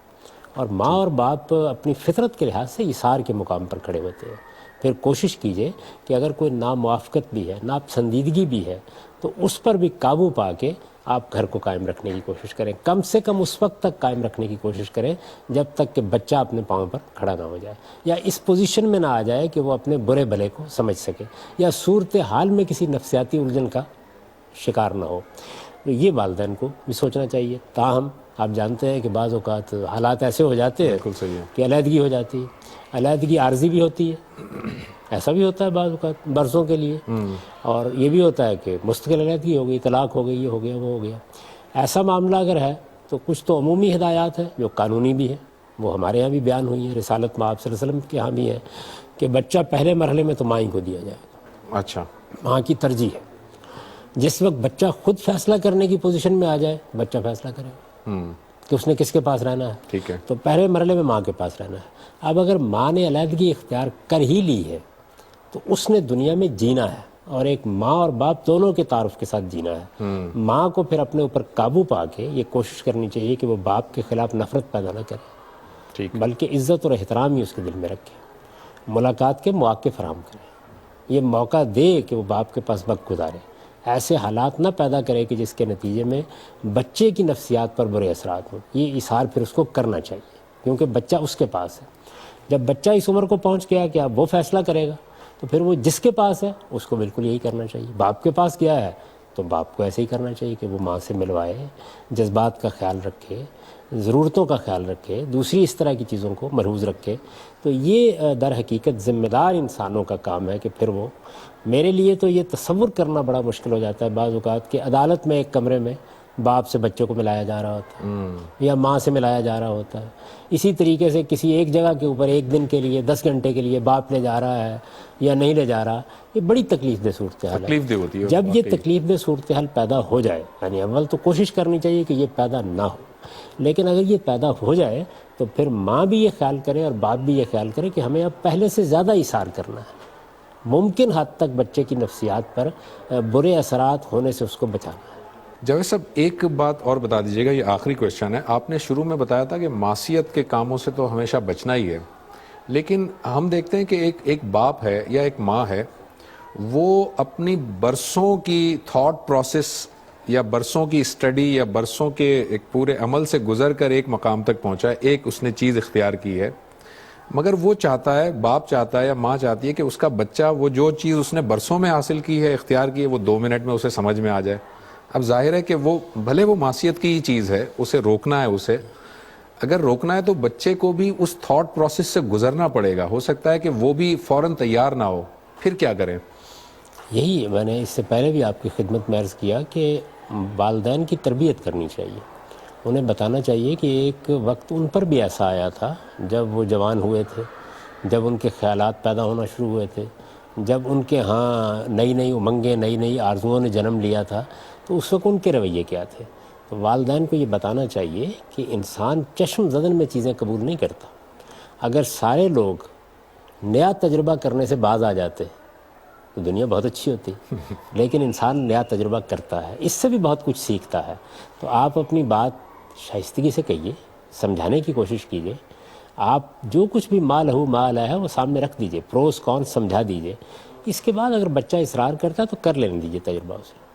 اور ماں اور باپ اپنی فطرت کے لحاظ سے ایثار کے مقام پر کھڑے ہوتے ہیں. پھر کوشش کیجئے کہ اگر کوئی ناموافقت بھی ہے, ناپسندیدگی بھی ہے, تو اس پر بھی قابو پا کے آپ گھر کو قائم رکھنے کی کوشش کریں. کم سے کم اس وقت تک قائم رکھنے کی کوشش کریں جب تک کہ بچہ اپنے پاؤں پر کھڑا نہ ہو جائے, یا اس پوزیشن میں نہ آ جائے کہ وہ اپنے برے بھلے کو سمجھ سکے, یا صورتحال میں کسی نفسیاتی الجھن کا شکار نہ ہو. تو یہ والدین کو بھی سوچنا چاہیے. تاہم آپ جانتے ہیں کہ بعض اوقات حالات ایسے ہو جاتے ہیں کہ علیحدگی ہو جاتی ہے. علیحدگی عارضی بھی ہوتی ہے, ایسا بھی ہوتا ہے بعض اوقات برسوں کے لیے, اور یہ بھی ہوتا ہے کہ مستقل علیحدگی ہو گئی, طلاق ہو گئی, یہ ہو گیا, وہ ہو گیا. ایسا معاملہ اگر ہے تو کچھ تو عمومی ہدایات ہیں جو قانونی بھی ہیں, وہ ہمارے ہاں بھی بیان ہوئی ہیں, رسالت مآب صلی اللہ علیہ وسلم کے ہاں بھی ہے کہ بچہ پہلے مرحلے میں تو ماں ہی کو دیا جائے. اچھا, ماں کی ترجیح ہے. جس وقت بچہ خود فیصلہ کرنے کی پوزیشن میں آ جائے, بچہ فیصلہ کرے کہ اس نے کس کے پاس رہنا ہے. ٹھیک ہے, تو پہلے مرحلے میں ماں کے پاس رہنا ہے. اب اگر ماں نے علیحدگی اختیار کر ہی لی ہے تو اس نے دنیا میں جینا ہے, اور ایک ماں اور باپ دونوں کے تعارف کے ساتھ جینا ہے. ماں کو پھر اپنے اوپر قابو پا کے یہ کوشش کرنی چاہیے کہ وہ باپ کے خلاف نفرت پیدا نہ کرے, بلکہ عزت اور احترام ہی اس کے دل میں رکھے, ملاقات کے مواقع فراہم کرے, یہ موقع دے کہ وہ باپ کے پاس وقت گزارے. ایسے حالات نہ پیدا کرے کہ جس کے نتیجے میں بچے کی نفسیات پر برے اثرات ہوں. یہ اظہار پھر اس کو کرنا چاہیے کیونکہ بچہ اس کے پاس ہے. جب بچہ اس عمر کو پہنچ گیا کہ اب وہ فیصلہ کرے گا تو پھر وہ جس کے پاس ہے اس کو بالکل یہی کرنا چاہیے. باپ کے پاس کیا ہے تو باپ کو ایسے ہی کرنا چاہیے کہ وہ ماں سے ملوائے, جذبات کا خیال رکھے, ضرورتوں کا خیال رکھے, دوسری اس طرح کی چیزوں کو ملحوظ رکھے. تو یہ در حقیقت ذمہ دار انسانوں کا کام ہے کہ پھر وہ, میرے لیے تو یہ تصور کرنا بڑا مشکل ہو جاتا ہے بعض اوقات کہ عدالت میں ایک کمرے میں باپ سے بچوں کو ملایا جا رہا ہوتا ہے یا ماں سے ملایا جا رہا ہوتا ہے. اسی طریقے سے کسی ایک جگہ کے اوپر ایک دن کے لیے 10 گھنٹے کے لیے باپ لے جا رہا ہے یا نہیں لے جا رہا. یہ بڑی تکلیف دہ صورتحال ہے. جب یہ تکلیف دہ صورتحال پیدا ہو جائے, یعنی اول تو کوشش کرنی چاہیے کہ یہ پیدا نہ ہو, لیکن اگر یہ پیدا ہو جائے تو پھر ماں بھی یہ خیال کرے اور باپ بھی یہ خیال کرے کہ ہمیں اب پہلے سے زیادہ ایثار کرنا ہے, ممکن حد تک بچے کی نفسیات پر برے اثرات ہونے سے اس کو بچانا ہے. جاوید صاحب ایک بات اور بتا دیجیے گا, یہ آخری کویشچن ہے. آپ نے شروع میں بتایا تھا کہ معصیت کے کاموں سے تو ہمیشہ بچنا ہی ہے, لیکن ہم دیکھتے ہیں کہ ایک باپ ہے یا ایک ماں ہے, وہ اپنی برسوں کی تھاٹ پروسیس یا برسوں کی اسٹڈی یا برسوں کے ایک پورے عمل سے گزر کر ایک مقام تک پہنچا ہے, ایک اس نے چیز اختیار کی ہے. مگر وہ چاہتا ہے, باپ چاہتا ہے یا ماں چاہتی ہے کہ اس کا بچہ وہ جو چیز اس نے برسوں میں حاصل کی ہے, اختیار کی ہے, وہ 2 منٹ میں اسے سمجھ میں آ جائے. اب ظاہر ہے کہ وہ بھلے وہ معصیت کی ہی چیز ہے, اسے روکنا ہے. اسے اگر روکنا ہے تو بچے کو بھی اس تھاٹ پروسیس سے گزرنا پڑے گا. ہو سکتا ہے کہ وہ بھی فوراً تیار نہ ہو, پھر کیا کریں؟ یہی میں نے اس سے پہلے بھی آپ کی خدمت میں عرض کیا کہ والدین کی تربیت کرنی چاہیے. انہیں بتانا چاہیے کہ ایک وقت ان پر بھی ایسا آیا تھا جب وہ جوان ہوئے تھے, جب ان کے خیالات پیدا ہونا شروع ہوئے تھے, جب ان کے ہاں نئی نئی امنگیں, نئی نئی آرزوؤں نے جنم لیا تھا, تو اس وقت ان کے رویے کیا تھے. تو والدین کو یہ بتانا چاہیے کہ انسان چشم زدن میں چیزیں قبول نہیں کرتا. اگر سارے لوگ نیا تجربہ کرنے سے باز آ جاتے تو دنیا بہت اچھی ہوتی, لیکن انسان نیا تجربہ کرتا ہے, اس سے بھی بہت کچھ سیکھتا ہے. تو آپ اپنی بات شائستگی سے کہیے, سمجھانے کی کوشش کیجیے. آپ جو کچھ بھی مال ہے وہ سامنے رکھ دیجئے, پروز کون سمجھا دیجئے. اس کے بعد اگر بچہ اصرار کرتا ہے تو کر لینے دیجئے تجربہ اسے.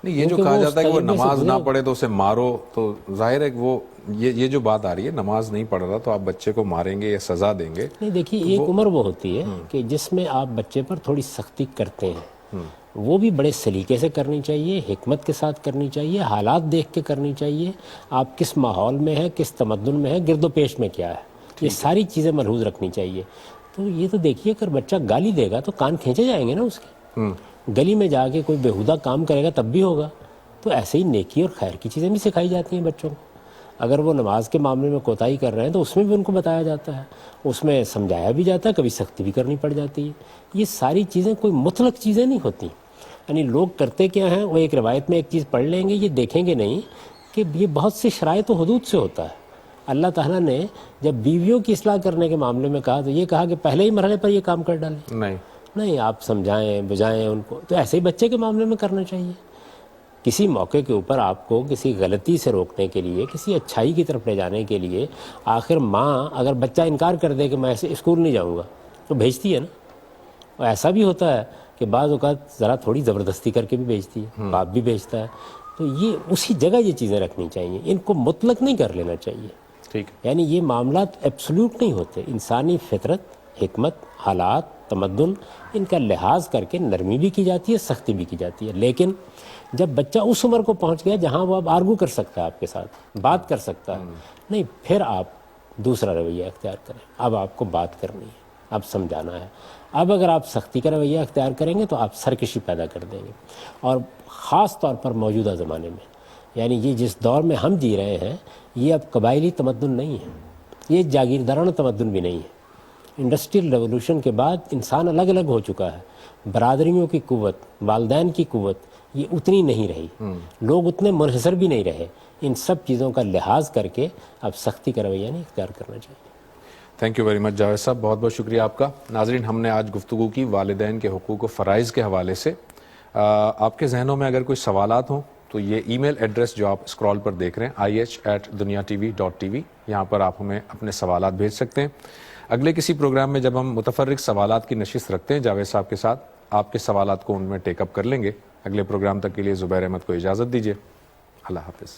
نہیں, یہ جو کیونکہ کہا وہ جاتا ہے کہ وہ اس تجربے سے نماز نہ گزرے. پڑھے تو اسے مارو, تو ظاہر ہے کہ وہ یہ جو بات آ رہی ہے, نماز نہیں پڑھ رہا تو آپ بچے کو ماریں گے یا سزا دیں گے. نہیں دیکھیے, ایک عمر وہ ہوتی ہے کہ جس میں آپ بچے پر تھوڑی سختی کرتے ہیں, وہ بھی بڑے سلیقے سے کرنی چاہیے, حکمت کے ساتھ کرنی چاہیے, حالات دیکھ کے کرنی چاہیے. آپ کس ماحول میں ہیں, کس تمدن میں ہیں, گرد و پیش میں کیا ہے, یہ ساری چیزیں ملحوظ رکھنی چاہیے. تو یہ تو دیکھیے, اگر بچہ گالی دے گا تو کان کھینچے جائیں گے نا اس کے. گلی میں جا کے کوئی بےہودہ کام کرے گا تب بھی ہوگا. تو ایسے ہی نیکی اور خیر کی چیزیں بھی سکھائی جاتی ہیں بچوں کو. اگر وہ نماز کے معاملے میں کوتاہی کر رہے ہیں تو اس میں بھی ان کو بتایا جاتا ہے, اس میں سمجھایا بھی جاتا ہے, کبھی سختی بھی کرنی پڑ جاتی ہے. یہ ساری چیزیں کوئی مطلق چیزیں نہیں ہوتی. یعنی لوگ کرتے کیا ہیں, وہ ایک روایت میں ایک چیز پڑھ لیں گے, یہ دیکھیں گے نہیں کہ یہ بہت سی شرائط و حدود سے ہوتا ہے. اللہ تعالیٰ نے جب بیویوں کی اصلاح کرنے کے معاملے میں کہا تو یہ کہا کہ پہلے ہی مرحلے پر یہ کام کر ڈالیں. نہیں, آپ سمجھائیں بجائیں ان کو. تو ایسے ہی بچے کے معاملے میں کرنا چاہیے. کسی موقع کے اوپر آپ کو کسی غلطی سے روکنے کے لیے, کسی اچھائی کی طرف لے جانے کے لیے, آخر ماں اگر بچہ انکار کر دے کہ میں ایسے اسکول نہیں جاؤں گا تو بھیجتی ہے نا. اور ایسا بھی ہوتا ہے کہ بعض اوقات ذرا تھوڑی زبردستی کر کے بھی بھیجتی ہے, باپ بھی بھیجتا ہے. تو یہ اسی جگہ یہ چیزیں رکھنی چاہیے, ان کو مطلق نہیں کر لینا چاہیے. ٹھیک. یعنی یہ معاملات ایبسولوٹ نہیں ہوتے. انسانی فطرت, حکمت, حالات, تمدن, ان کا لحاظ کر کے نرمی بھی کی جاتی ہے, سختی بھی کی جاتی ہے. لیکن جب بچہ اس عمر کو پہنچ گیا جہاں وہ اب آرگو کر سکتا ہے آپ کے ساتھ, بات کر سکتا ہے, نہیں, پھر آپ دوسرا رویہ اختیار کریں. اب آپ کو بات کرنی ہے, اب سمجھانا ہے. اب اگر آپ سختی کا رویہ اختیار کریں گے تو آپ سرکشی پیدا کر دیں گے. اور خاص طور پر موجودہ زمانے میں, یعنی یہ جس دور میں ہم جی رہے ہیں, یہ اب قبائلی تمدن نہیں ہے, یہ جاگیردارانہ تمدن بھی نہیں ہے. انڈسٹریل ریولوشن کے بعد انسان الگ الگ ہو چکا ہے. برادریوں کی قوت, والدین کی قوت, یہ اتنی نہیں رہی. لوگ اتنے منحصر بھی نہیں رہے. ان سب چیزوں کا لحاظ کر کے اب سختی کا رویہ نہیں اختیار کرنا چاہیے. Thank you very much Javed صاحب, بہت بہت شکریہ آپ کا. ناظرین, ہم نے آج گفتگو کی والدین کے حقوق و فرائض کے حوالے سے. آپ کے ذہنوں میں اگر کوئی سوالات ہوں تو یہ ای میل ایڈریس جو آپ اسکرال پر دیکھ رہے ہیں, ih@dunyatv.tv, یہاں پر آپ ہمیں اپنے سوالات بھیج سکتے ہیں. اگلے کسی پروگرام میں جب ہم متفرق سوالات کی نشست رکھتے ہیں جاوید صاحب کے ساتھ, آپ کے سوالات کو ان میں ٹیک اپ کر لیں گے. اگلے پروگرام تک کے لیے زبیر احمد کو اجازت دیجیے. اللہ حافظ.